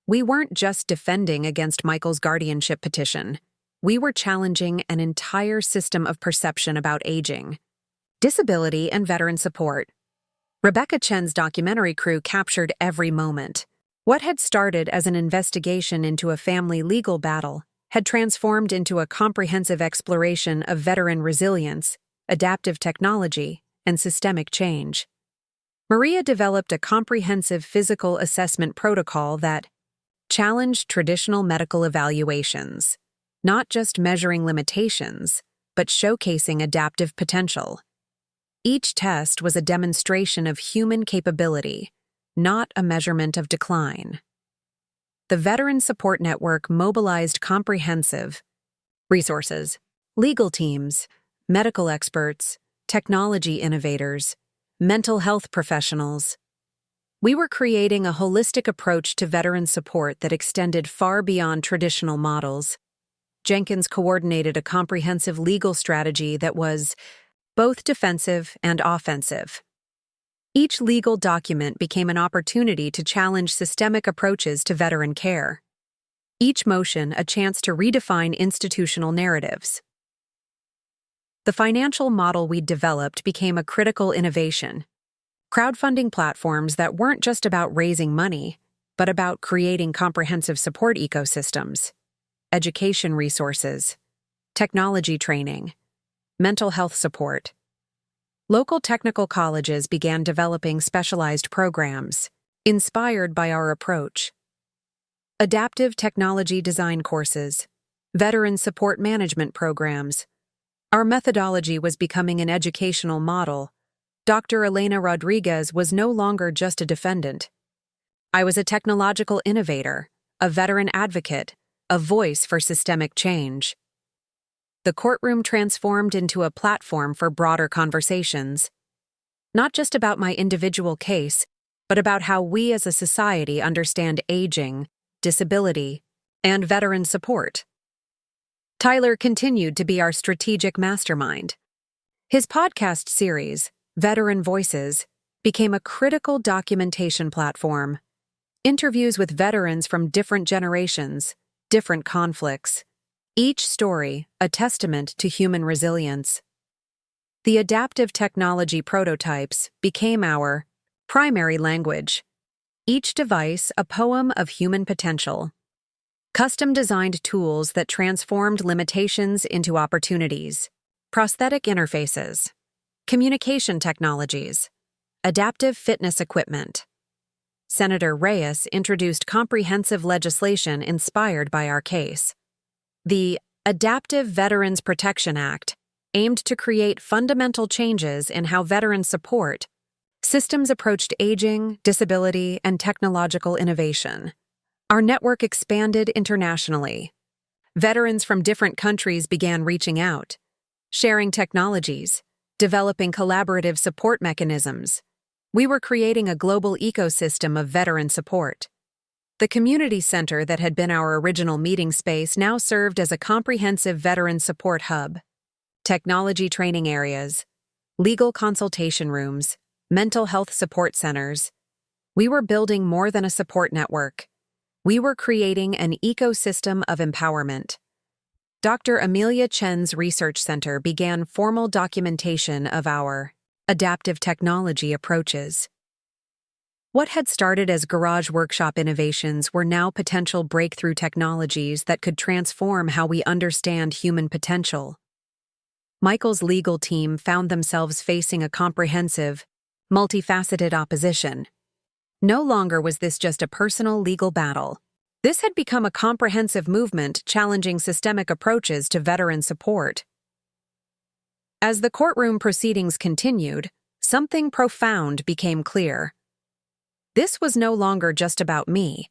We weren't just defending against Michael's guardianship petition. We were challenging an entire system of perception about aging. Disability and veteran support. Rebecca Chen's documentary crew captured every moment. What had started as an investigation into a family legal battle had transformed into a comprehensive exploration of veteran resilience, adaptive technology, and systemic change. Maria developed a comprehensive physical assessment protocol that challenged traditional medical evaluations, not just measuring limitations, but showcasing adaptive potential. Each test was a demonstration of human capability, not a measurement of decline. The Veteran Support Network mobilized comprehensive resources, legal teams, medical experts, technology innovators, mental health professionals. We were creating a holistic approach to veteran support that extended far beyond traditional models. Jenkins coordinated a comprehensive legal strategy that was both defensive and offensive. Each legal document became an opportunity to challenge systemic approaches to veteran care. Each motion a chance to redefine institutional narratives. The financial model we'd developed became a critical innovation. Crowdfunding platforms that weren't just about raising money, but about creating comprehensive support ecosystems, education resources, technology training, mental health support. Local technical colleges began developing specialized programs, inspired by our approach. Adaptive technology design courses, veteran support management programs. Our methodology was becoming an educational model. Dr. Elena Rodriguez was no longer just a defendant. I was a technological innovator, a veteran advocate, a voice for systemic change. The courtroom transformed into a platform for broader conversations, not just about my individual case, but about how we as a society understand aging, disability, and veteran support. Tyler continued to be our strategic mastermind. His podcast series, Veteran Voices, became a critical documentation platform. Interviews with veterans from different generations, different conflicts, each story a testament to human resilience. The adaptive technology prototypes became our primary language, each device a poem of human potential. Custom-designed tools that transformed limitations into opportunities, prosthetic interfaces, communication technologies, adaptive fitness equipment. Senator Reyes introduced comprehensive legislation inspired by our case. The Adaptive Veterans Protection Act aimed to create fundamental changes in how veteran support systems approached aging, disability, and technological innovation. Our network expanded internationally. Veterans from different countries began reaching out, sharing technologies, developing collaborative support mechanisms. We were creating a global ecosystem of veteran support. The community center that had been our original meeting space now served as a comprehensive veteran support hub. Technology training areas, legal consultation rooms, mental health support centers. We were building more than a support network. We were creating an ecosystem of empowerment. Dr. Amelia Chen's research center began formal documentation of our adaptive technology approaches. What had started as garage workshop innovations were now potential breakthrough technologies that could transform how we understand human potential. Michael's legal team found themselves facing a comprehensive, multifaceted opposition. No longer was this just a personal legal battle. This had become a comprehensive movement challenging systemic approaches to veteran support. As the courtroom proceedings continued, something profound became clear. This was no longer just about me.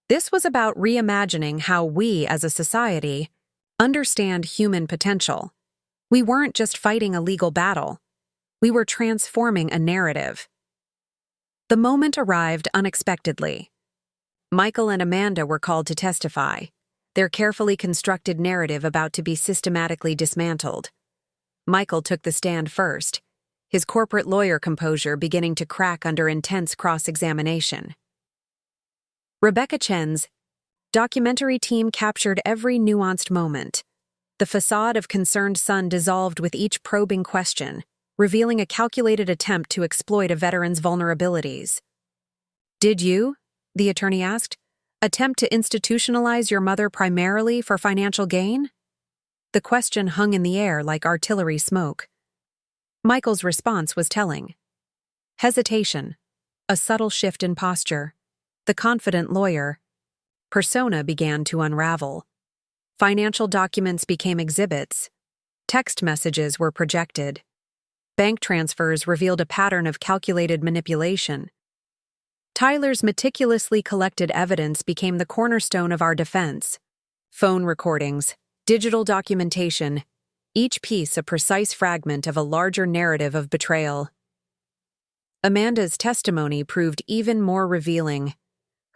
This was about reimagining how we, as a society, understand human potential. We weren't just fighting a legal battle. We were transforming a narrative. The moment arrived unexpectedly. Michael and Amanda were called to testify, their carefully constructed narrative about to be systematically dismantled. Michael took the stand first, his corporate lawyer composure beginning to crack under intense cross-examination. Rebecca Chen's documentary team captured every nuanced moment. The facade of concerned son dissolved with each probing question, revealing a calculated attempt to exploit a veteran's vulnerabilities. "Did you," the attorney asked, "attempt to institutionalize your mother primarily for financial gain?" The question hung in the air like artillery smoke. Michael's response was telling. Hesitation, a subtle shift in posture, the confident lawyer persona began to unravel. Financial documents became exhibits. Text messages were projected. Bank transfers revealed a pattern of calculated manipulation. Tyler's meticulously collected evidence became the cornerstone of our defense. Phone recordings, digital documentation, each piece a precise fragment of a larger narrative of betrayal. Amanda's testimony proved even more revealing.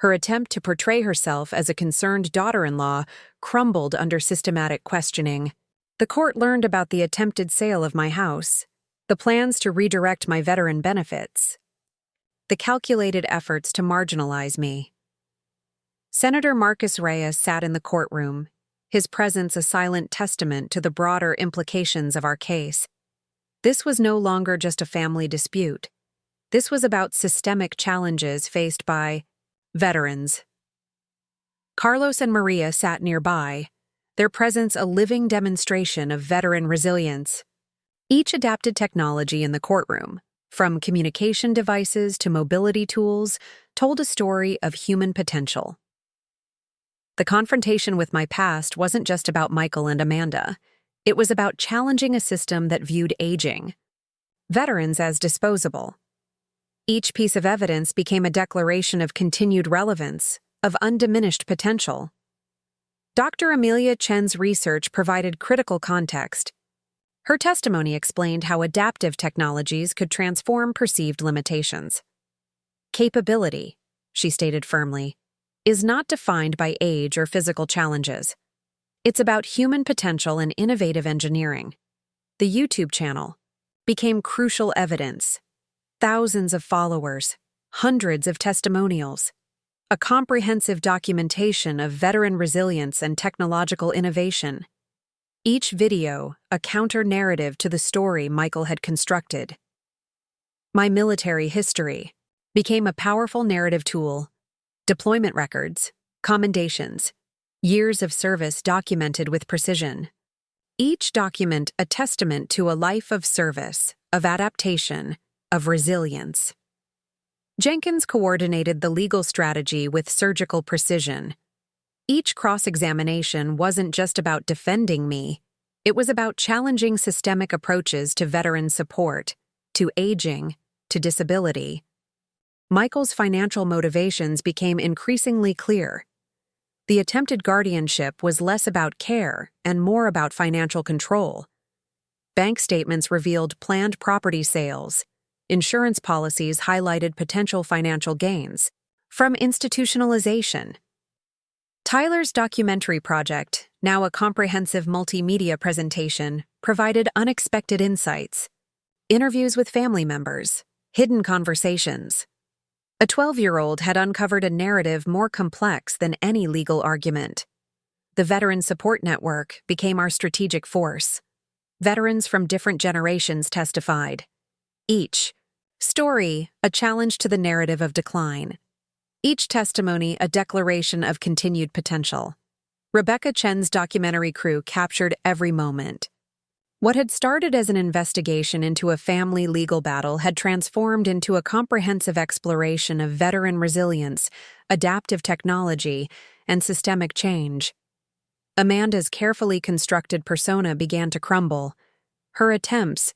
Her attempt to portray herself as a concerned daughter-in-law crumbled under systematic questioning. The court learned about the attempted sale of my house, the plans to redirect my veteran benefits, the calculated efforts to marginalize me. Senator Marcus Reyes sat in the courtroom, his presence a silent testament to the broader implications of our case. This was no longer just a family dispute. This was about systemic challenges faced by veterans. Carlos and Maria sat nearby, their presence a living demonstration of veteran resilience. Each adapted technology in the courtroom, from communication devices to mobility tools, told a story of human potential. The confrontation with my past wasn't just about Michael and Amanda. It was about challenging a system that viewed aging, veterans as disposable. Each piece of evidence became a declaration of continued relevance, of undiminished potential. Dr. Amelia Chen's research provided critical context. Her testimony explained how adaptive technologies could transform perceived limitations. Capability, she stated firmly, is not defined by age or physical challenges. It's about human potential and innovative engineering. The YouTube channel became crucial evidence. Thousands of followers, hundreds of testimonials, a comprehensive documentation of veteran resilience and technological innovation. Each video, a counter-narrative to the story Michael had constructed. My military history became a powerful narrative tool. Deployment records, commendations, years of service documented with precision. Each document a testament to a life of service, of adaptation, of resilience. Jenkins coordinated the legal strategy with surgical precision. Each cross-examination wasn't just about defending me, it was about challenging systemic approaches to veteran support, to aging, to disability. Michael's financial motivations became increasingly clear. The attempted guardianship was less about care and more about financial control. Bank statements revealed planned property sales. Insurance policies highlighted potential financial gains. From institutionalization. Tyler's documentary project, now a comprehensive multimedia presentation, provided unexpected insights. Interviews with family members, hidden conversations. A 12-year-old had uncovered a narrative more complex than any legal argument. The Veteran Support Network became our strategic force. Veterans from different generations testified. Each story, a challenge to the narrative of decline. Each testimony, a declaration of continued potential. Rebecca Chen's documentary crew captured every moment. What had started as an investigation into a family legal battle had transformed into a comprehensive exploration of veteran resilience, adaptive technology, and systemic change. Amanda's carefully constructed persona began to crumble. Her attempts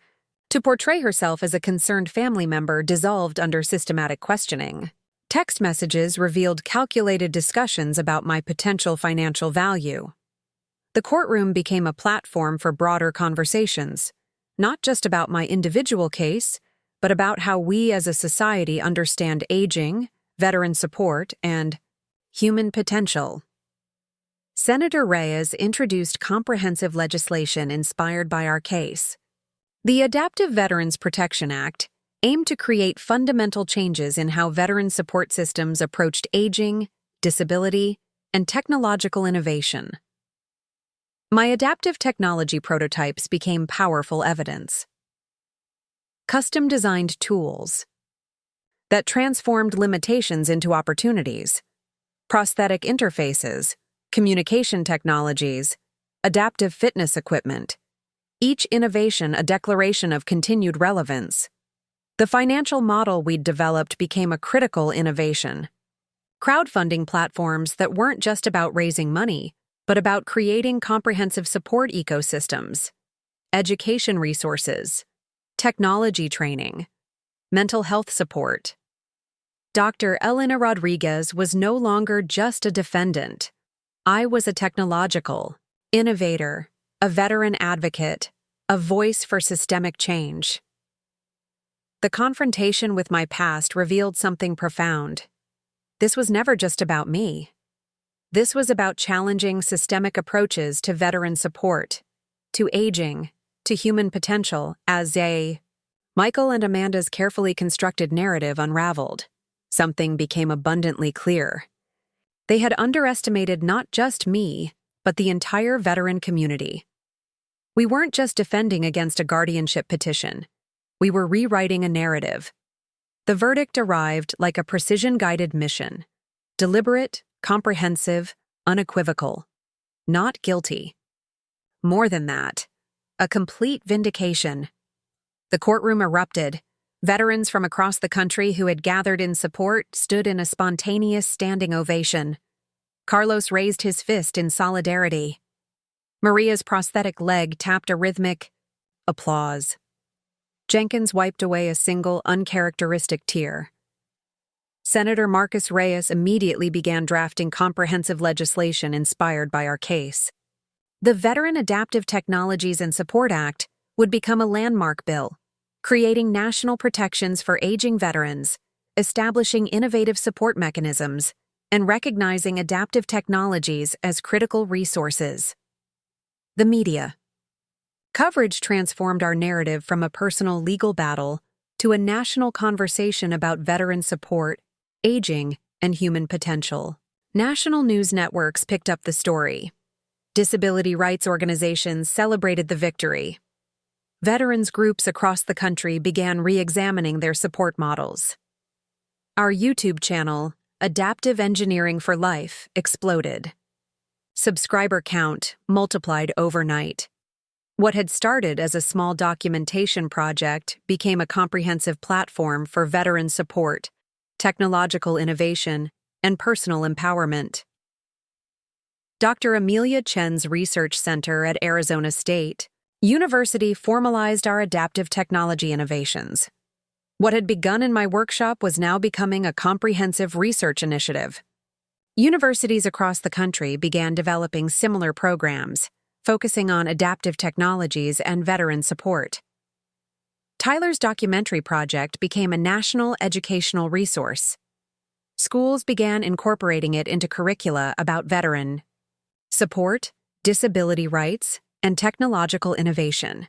to portray herself as a concerned family member dissolved under systematic questioning. Text messages revealed calculated discussions about my potential financial value. The courtroom became a platform for broader conversations, not just about my individual case, but about how we as a society understand aging, veteran support, and human potential. Senator Reyes introduced comprehensive legislation inspired by our case. The Adaptive Veterans Protection Act aimed to create fundamental changes in how veteran support systems approached aging, disability, and technological innovation. My adaptive technology prototypes became powerful evidence. Custom-designed tools that transformed limitations into opportunities, prosthetic interfaces, communication technologies, adaptive fitness equipment, each innovation a declaration of continued relevance. The financial model we'd developed became a critical innovation. Crowdfunding platforms that weren't just about raising money, but about creating comprehensive support ecosystems, education resources, technology training, mental health support. Dr. Elena Rodriguez was no longer just a defendant. I was a technological innovator, a veteran advocate, a voice for systemic change. The confrontation with my past revealed something profound. This was never just about me. This was about challenging systemic approaches to veteran support, to aging, to human potential as Michael and Amanda's carefully constructed narrative unraveled. Something became abundantly clear. They had underestimated not just me, but the entire veteran community. We weren't just defending against a guardianship petition. We were rewriting a narrative. The verdict arrived like a precision-guided mission. Deliberate, comprehensive, unequivocal. Not guilty. More than that, a complete vindication. The courtroom erupted. Veterans from across the country who had gathered in support stood in a spontaneous standing ovation. Carlos raised his fist in solidarity. Maria's prosthetic leg tapped a rhythmic applause. Jenkins wiped away a single, uncharacteristic tear. Senator Marcus Reyes immediately began drafting comprehensive legislation inspired by our case. The Veteran Adaptive Technologies and Support Act would become a landmark bill, creating national protections for aging veterans, establishing innovative support mechanisms, and recognizing adaptive technologies as critical resources. The media. Coverage transformed our narrative from a personal legal battle to a national conversation about veteran support, aging, and human potential. National news networks picked up the story. Disability rights organizations celebrated the victory. Veterans groups across the country began re-examining their support models. Our YouTube channel, Adaptive Engineering for Life, exploded. Subscriber count multiplied overnight. What had started as a small documentation project became a comprehensive platform for veteran support, technological innovation, and personal empowerment. Dr. Amelia Chen's Research Center at Arizona State University formalized our adaptive technology innovations. What had begun in my workshop was now becoming a comprehensive research initiative. Universities across the country began developing similar programs, focusing on adaptive technologies and veteran support. Tyler's documentary project became a national educational resource. Schools began incorporating it into curricula about veteran support, disability rights, and technological innovation.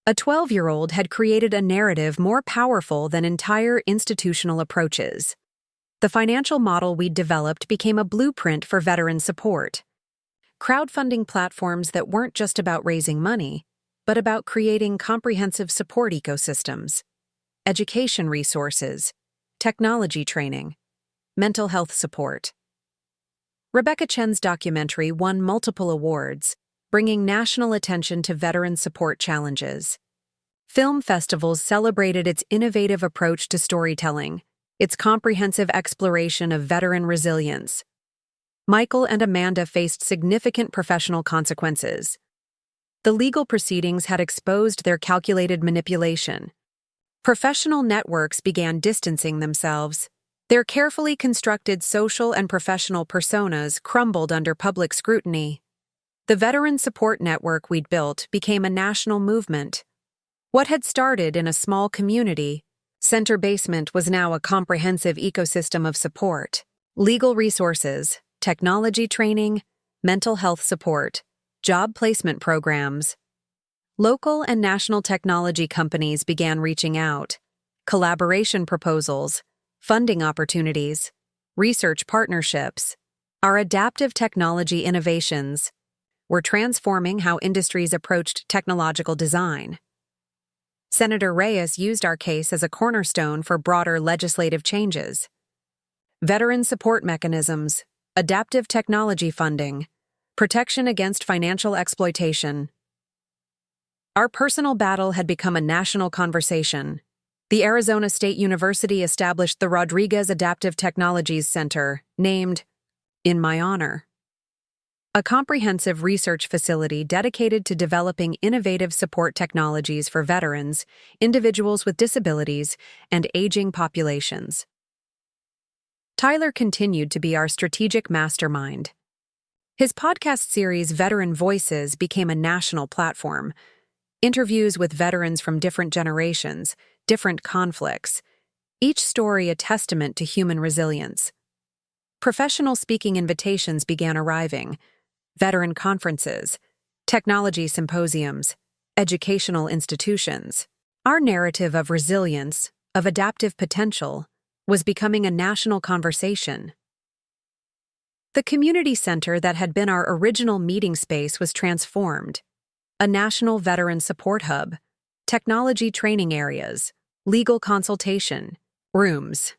A 12-year-old had created a narrative more powerful than entire institutional approaches. The financial model we'd developed became a blueprint for veteran support. Crowdfunding platforms that weren't just about raising money, but about creating comprehensive support ecosystems, education resources, technology training, mental health support. Rebecca Chen's documentary won multiple awards, bringing national attention to veteran support challenges. Film festivals celebrated its innovative approach to storytelling, its comprehensive exploration of veteran resilience. Michael and Amanda faced significant professional consequences. The legal proceedings had exposed their calculated manipulation. Professional networks began distancing themselves. Their carefully constructed social and professional personas crumbled under public scrutiny. The veteran support network we'd built became a national movement. What had started in a small community, Center Basement was now a comprehensive ecosystem of support, legal resources, technology training, mental health support, job placement programs. Local and national technology companies began reaching out. Collaboration proposals, funding opportunities, research partnerships. Our adaptive technology innovations were transforming how industries approached technological design. Senator Reyes used our case as a cornerstone for broader legislative changes. Veteran support mechanisms, adaptive technology funding, protection against financial exploitation. Our personal battle had become a national conversation. The Arizona State University established the Rodriguez Adaptive Technologies Center, named in my honor. A comprehensive research facility dedicated to developing innovative support technologies for veterans, individuals with disabilities, and aging populations. Tyler continued to be our strategic mastermind. His podcast series Veteran Voices became a national platform. Interviews with veterans from different generations, different conflicts, each story a testament to human resilience. Professional speaking invitations began arriving. Veteran conferences, technology symposiums, educational institutions. Our narrative of resilience, of adaptive potential, was becoming a national conversation. The community center that had been our original meeting space was transformed. A national veteran support hub, technology training areas, legal consultation, rooms,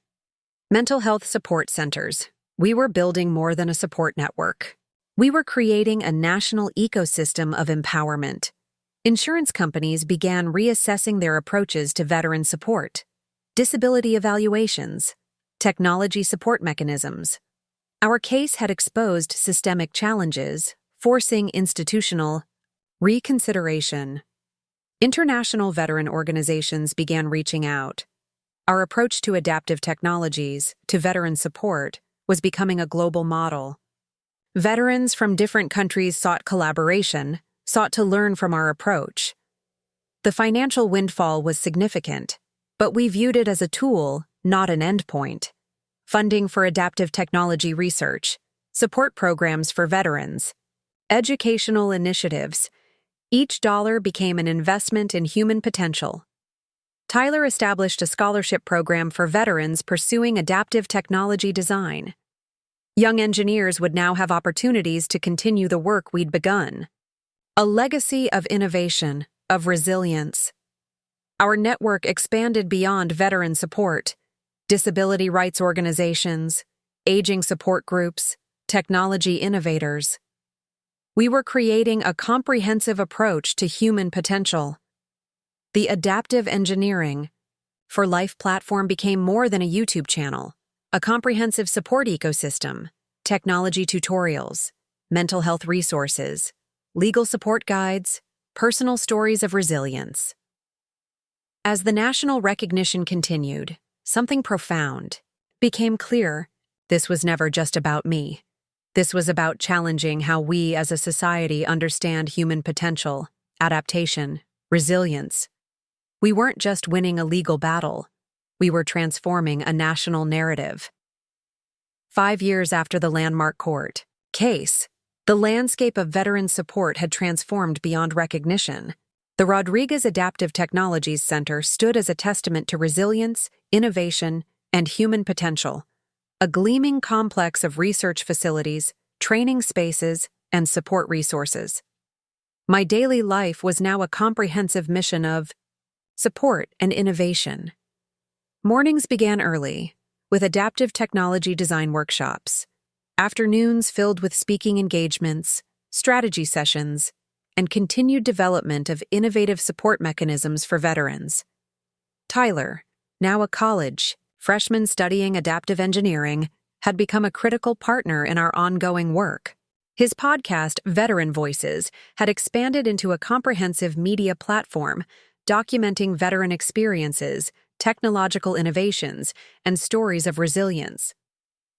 mental health support centers. We were building more than a support network. We were creating a national ecosystem of empowerment. Insurance companies began reassessing their approaches to veteran support, disability evaluations, technology support mechanisms. Our case had exposed systemic challenges, forcing institutional reconsideration. International veteran organizations began reaching out. Our approach to adaptive technologies, to veteran support, was becoming a global model. Veterans from different countries sought collaboration, sought to learn from our approach. The financial windfall was significant, but we viewed it as a tool, not an endpoint. Funding for adaptive technology research, support programs for veterans, educational initiatives. Each dollar became an investment in human potential. Tyler established a scholarship program for veterans pursuing adaptive technology design. Young engineers would now have opportunities to continue the work we'd begun. A legacy of innovation, of resilience. Our network expanded beyond veteran support, disability rights organizations, aging support groups, technology innovators. We were creating a comprehensive approach to human potential. The Adaptive Engineering for Life platform became more than a YouTube channel, a comprehensive support ecosystem, technology tutorials, mental health resources, legal support guides, personal stories of resilience. As the national recognition continued, something profound became clear. This was never just about me. This was about challenging how we as a society understand human potential, adaptation, resilience. We weren't just winning a legal battle. We were transforming a national narrative. 5 years after the landmark court case, the landscape of veteran support had transformed beyond recognition. The Rodriguez Adaptive Technologies Center stood as a testament to resilience, innovation, and human potential, a gleaming complex of research facilities, training spaces, and support resources. My daily life was now a comprehensive mission of support and innovation. Mornings began early, with adaptive technology design workshops, afternoons filled with speaking engagements, strategy sessions, and continued development of innovative support mechanisms for veterans. Tyler, now a college freshman studying adaptive engineering, had become a critical partner in our ongoing work. His podcast, Veteran Voices, had expanded into a comprehensive media platform documenting veteran experiences, technological innovations, and stories of resilience.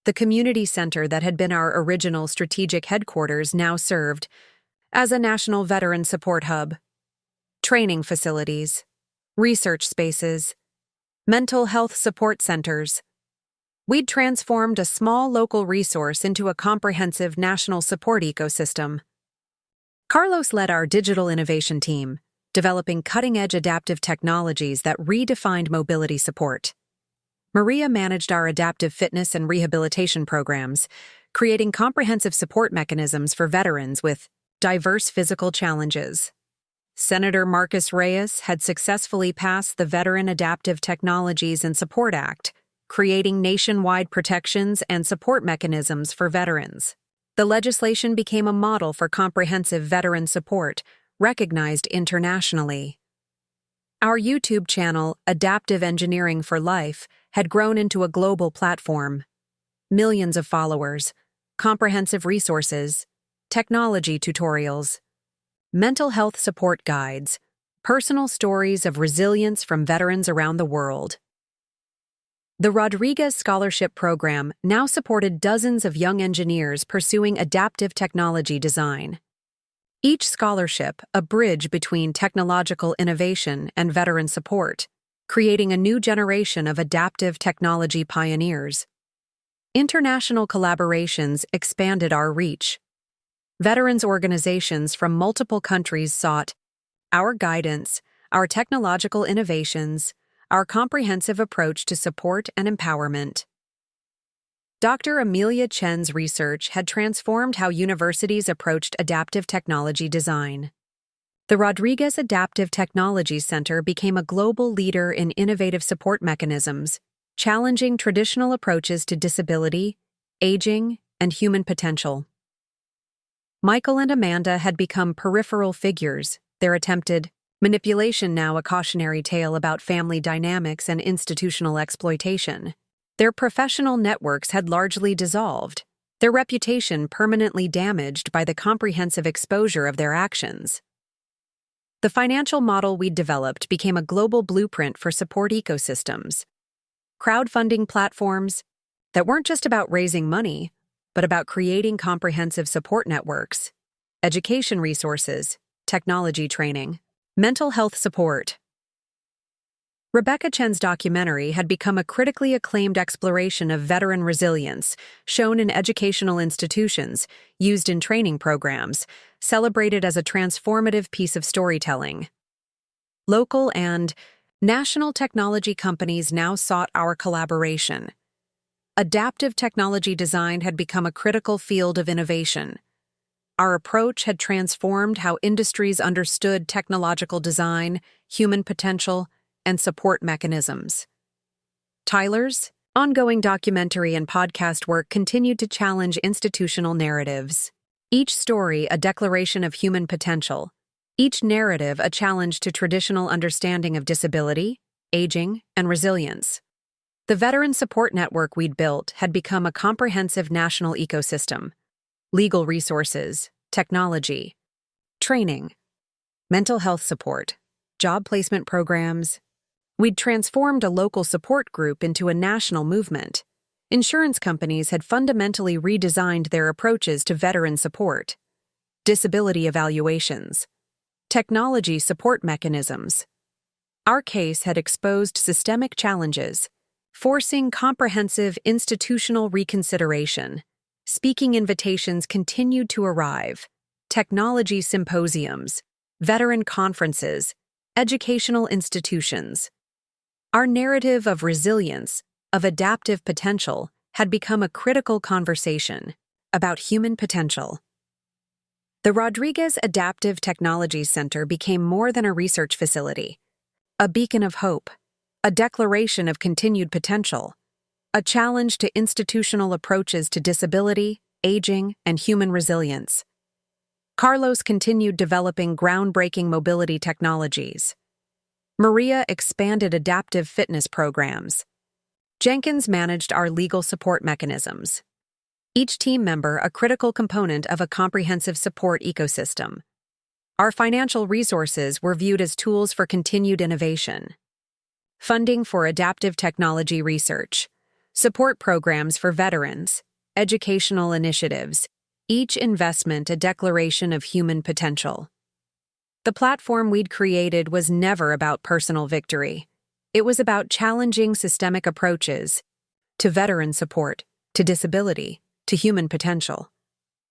The community center that had been our original strategic headquarters now served as a national veteran support hub. Training facilities, research spaces, mental health support centers. We'd transformed a small local resource into a comprehensive national support ecosystem. Carlos led our digital innovation team, developing cutting-edge adaptive technologies that redefined mobility support. Maria managed our adaptive fitness and rehabilitation programs, creating comprehensive support mechanisms for veterans with diverse physical challenges. Senator Marcus Reyes had successfully passed the Veteran Adaptive Technologies and Support Act, creating nationwide protections and support mechanisms for veterans. The legislation became a model for comprehensive veteran support, recognized internationally. Our YouTube channel, Adaptive Engineering for Life, had grown into a global platform. Millions of followers, comprehensive resources, technology tutorials, mental health support guides, personal stories of resilience from veterans around the world. The Rodriguez Scholarship Program now supported dozens of young engineers pursuing adaptive technology design. Each scholarship, a bridge between technological innovation and veteran support, creating a new generation of adaptive technology pioneers. International collaborations expanded our reach. Veterans organizations from multiple countries sought our guidance, our technological innovations, our comprehensive approach to support and empowerment. Dr. Amelia Chen's research had transformed how universities approached adaptive technology design. The Rodriguez Adaptive Technologies Center became a global leader in innovative support mechanisms, challenging traditional approaches to disability, aging, and human potential. Michael and Amanda had become peripheral figures, their attempted manipulation now a cautionary tale about family dynamics and institutional exploitation. Their professional networks had largely dissolved, their reputation permanently damaged by the comprehensive exposure of their actions. The financial model we'd developed became a global blueprint for support ecosystems. crowdfunding platforms that weren't just about raising money, but about creating comprehensive support networks, education resources, technology training, mental health support. Rebecca Chen's documentary had become a critically acclaimed exploration of veteran resilience, shown in educational institutions, used in training programs, celebrated as a transformative piece of storytelling. Local and national technology companies now sought our collaboration. Adaptive technology design had become a critical field of innovation. Our approach had transformed how industries understood technological design, human potential, and support mechanisms. Tyler's ongoing documentary and podcast work continued to challenge institutional narratives. Each story a declaration of human potential, each narrative a challenge to traditional understanding of disability, aging, and resilience. The veteran support network we'd built had become a comprehensive national ecosystem: legal resources, technology, training, mental health support, job placement programs. We'd transformed a local support group into a national movement. Insurance companies had fundamentally redesigned their approaches to veteran support, disability evaluations, technology support mechanisms. Our case had exposed systemic challenges, forcing comprehensive institutional reconsideration. Speaking invitations continued to arrive: technology symposiums, veteran conferences, educational institutions. Our narrative of resilience, of adaptive potential, had become a critical conversation about human potential. The Rodriguez Adaptive Technologies Center became more than a research facility, a beacon of hope, a declaration of continued potential, a challenge to institutional approaches to disability, aging, and human resilience. Carlos continued developing groundbreaking mobility technologies. Maria expanded adaptive fitness programs. Jenkins managed our legal support mechanisms. Each team member a critical component of a comprehensive support ecosystem. Our financial resources were viewed as tools for continued innovation. Funding for adaptive technology research, support programs for veterans, educational initiatives, each investment a declaration of human potential. The platform we'd created was never about personal victory. It was about challenging systemic approaches to veteran support, to disability, to human potential.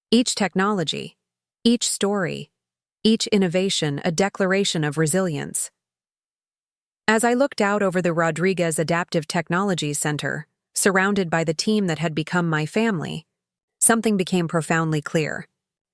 Each technology, each story, each innovation a declaration of resilience. As I looked out over the Rodriguez Adaptive Technologies Center, surrounded by the team that had become my family, something became profoundly clear.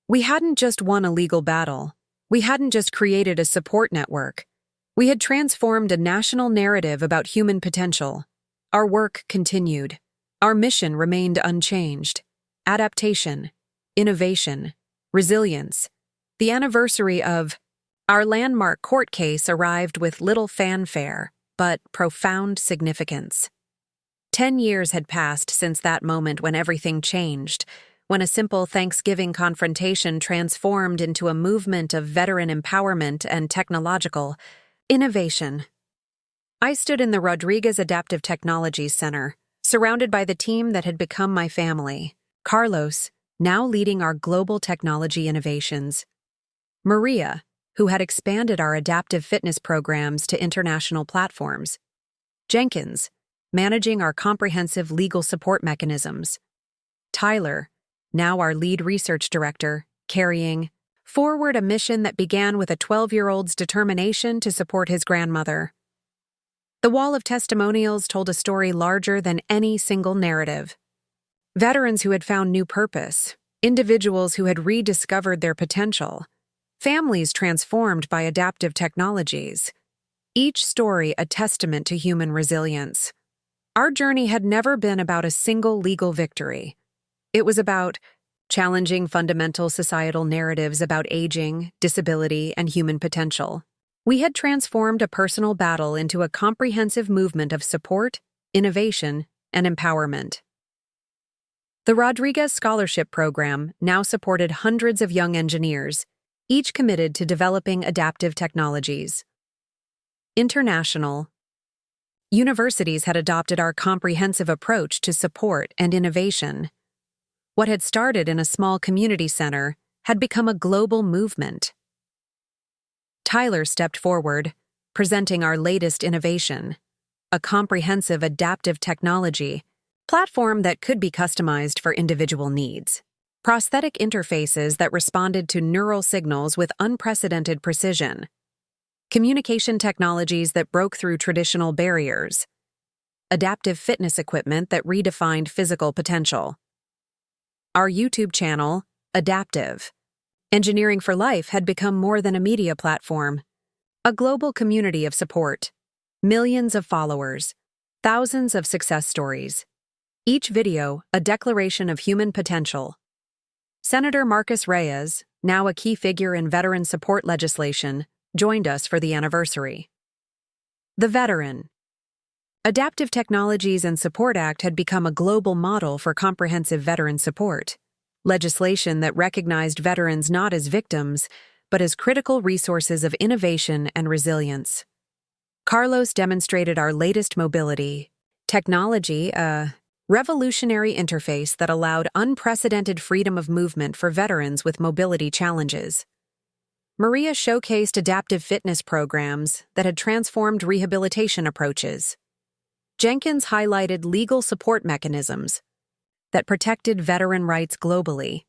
We hadn't just won a legal battle. We hadn't just created a support network. We had transformed a national narrative about human potential. Our work continued. Our mission remained unchanged. Adaptation, innovation, resilience. The anniversary of our landmark court case arrived with little fanfare, but profound significance. 10 years had passed since that moment when everything changed, when a simple Thanksgiving confrontation transformed into a movement of veteran empowerment and technological innovation. I stood in the Rodriguez Adaptive Technologies Center, surrounded by the team that had become my family. Carlos, now leading our global technology innovations. Maria, who had expanded our adaptive fitness programs to international platforms. Jenkins, managing our comprehensive legal support mechanisms. Tyler, now our lead research director, carrying forward a mission that began with a 12-year-old's determination to support his grandmother. The wall of testimonials told a story larger than any single narrative. Veterans who had found new purpose, individuals who had rediscovered their potential, families transformed by adaptive technologies. Each story a testament to human resilience. Our journey had never been about a single legal victory. It was about challenging fundamental societal narratives about aging, disability, and human potential. We had transformed a personal battle into a comprehensive movement of support, innovation, and empowerment. The Rodriguez Scholarship Program now supported hundreds of young engineers, each committed to developing adaptive technologies. International Universities had adopted our comprehensive approach to support and innovation. What had started in a small community center had become a global movement. Tyler stepped forward, presenting our latest innovation, a comprehensive adaptive technology platform that could be customized for individual needs. Prosthetic interfaces that responded to neural signals with unprecedented precision. Communication technologies that broke through traditional barriers. Adaptive fitness equipment that redefined physical potential. Our YouTube channel, Adaptive Engineering for Life, had become more than a media platform. A global community of support. Millions of followers. Thousands of success stories. Each video, a declaration of human potential. Senator Marcus Reyes, now a key figure in veteran support legislation, joined us for the anniversary. The Veteran. Adaptive Technologies and Support Act had become a global model for comprehensive veteran support. Legislation that recognized veterans not as victims, but as critical resources of innovation and resilience. Carlos demonstrated our latest mobility technology, a revolutionary interface that allowed unprecedented freedom of movement for veterans with mobility challenges. Maria showcased adaptive fitness programs that had transformed rehabilitation approaches. Jenkins highlighted legal support mechanisms that protected veteran rights globally.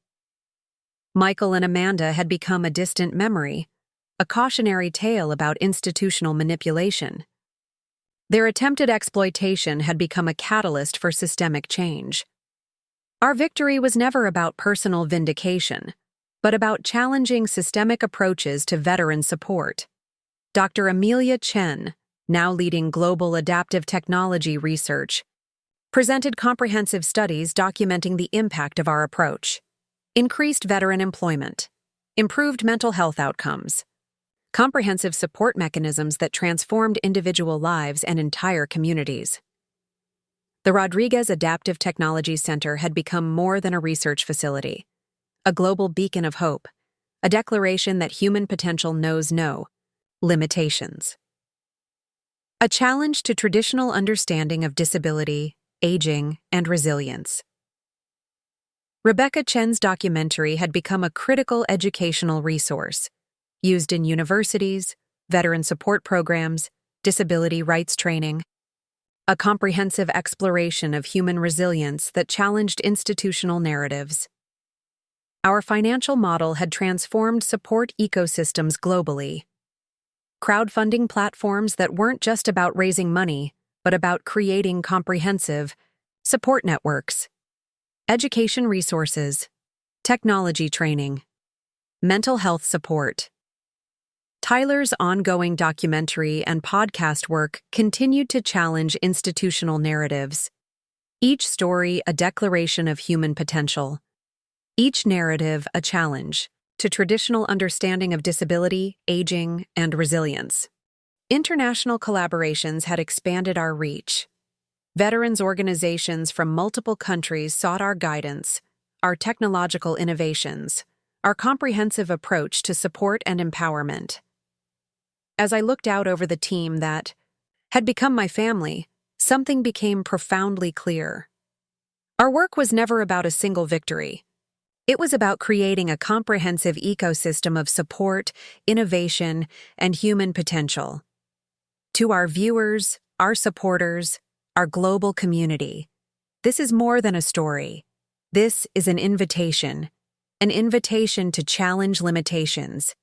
Michael and Amanda had become a distant memory, a cautionary tale about institutional manipulation. Their attempted exploitation had become a catalyst for systemic change. Our victory was never about personal vindication, but about challenging systemic approaches to veteran support. Dr. Amelia Chen, now leading global adaptive technology research, presented comprehensive studies documenting the impact of our approach. Increased veteran employment, improved mental health outcomes, comprehensive support mechanisms that transformed individual lives and entire communities. The Rodriguez Adaptive Technology Center had become more than a research facility, a global beacon of hope, a declaration that human potential knows no limitations. A challenge to traditional understanding of disability, aging, and resilience. Rebecca Chen's documentary had become a critical educational resource, used in universities, veteran support programs, disability rights training, a comprehensive exploration of human resilience that challenged institutional narratives. Our financial model had transformed support ecosystems globally. Crowdfunding platforms that weren't just about raising money, but about creating comprehensive support networks, education resources, technology training, mental health support. Tyler's ongoing documentary and podcast work continued to challenge institutional narratives. Each story a declaration of human potential. Each narrative a challenge to traditional understanding of disability, aging, and resilience. International collaborations had expanded our reach. Veterans organizations from multiple countries sought our guidance, our technological innovations, our comprehensive approach to support and empowerment. As I looked out over the team that had become my family, something became profoundly clear. Our work was never about a single victory. It was about creating a comprehensive ecosystem of support, innovation, and human potential. To our viewers, our supporters, our global community, this is more than a story. This is an invitation to challenge limitations,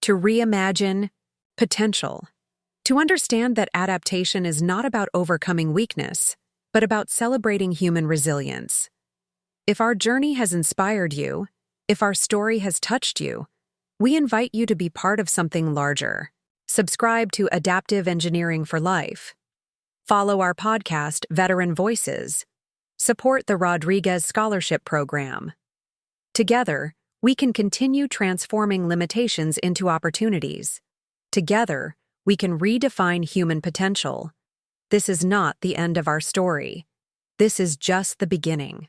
to reimagine potential, to understand that adaptation is not about overcoming weakness, but about celebrating human resilience. If our journey has inspired you, if our story has touched you, we invite you to be part of something larger. Subscribe to Adaptive Engineering for Life. Follow our podcast, Veteran Voices. Support the Rodriguez Scholarship Program. Together, we can continue transforming limitations into opportunities. Together, we can redefine human potential. This is not the end of our story. This is just the beginning.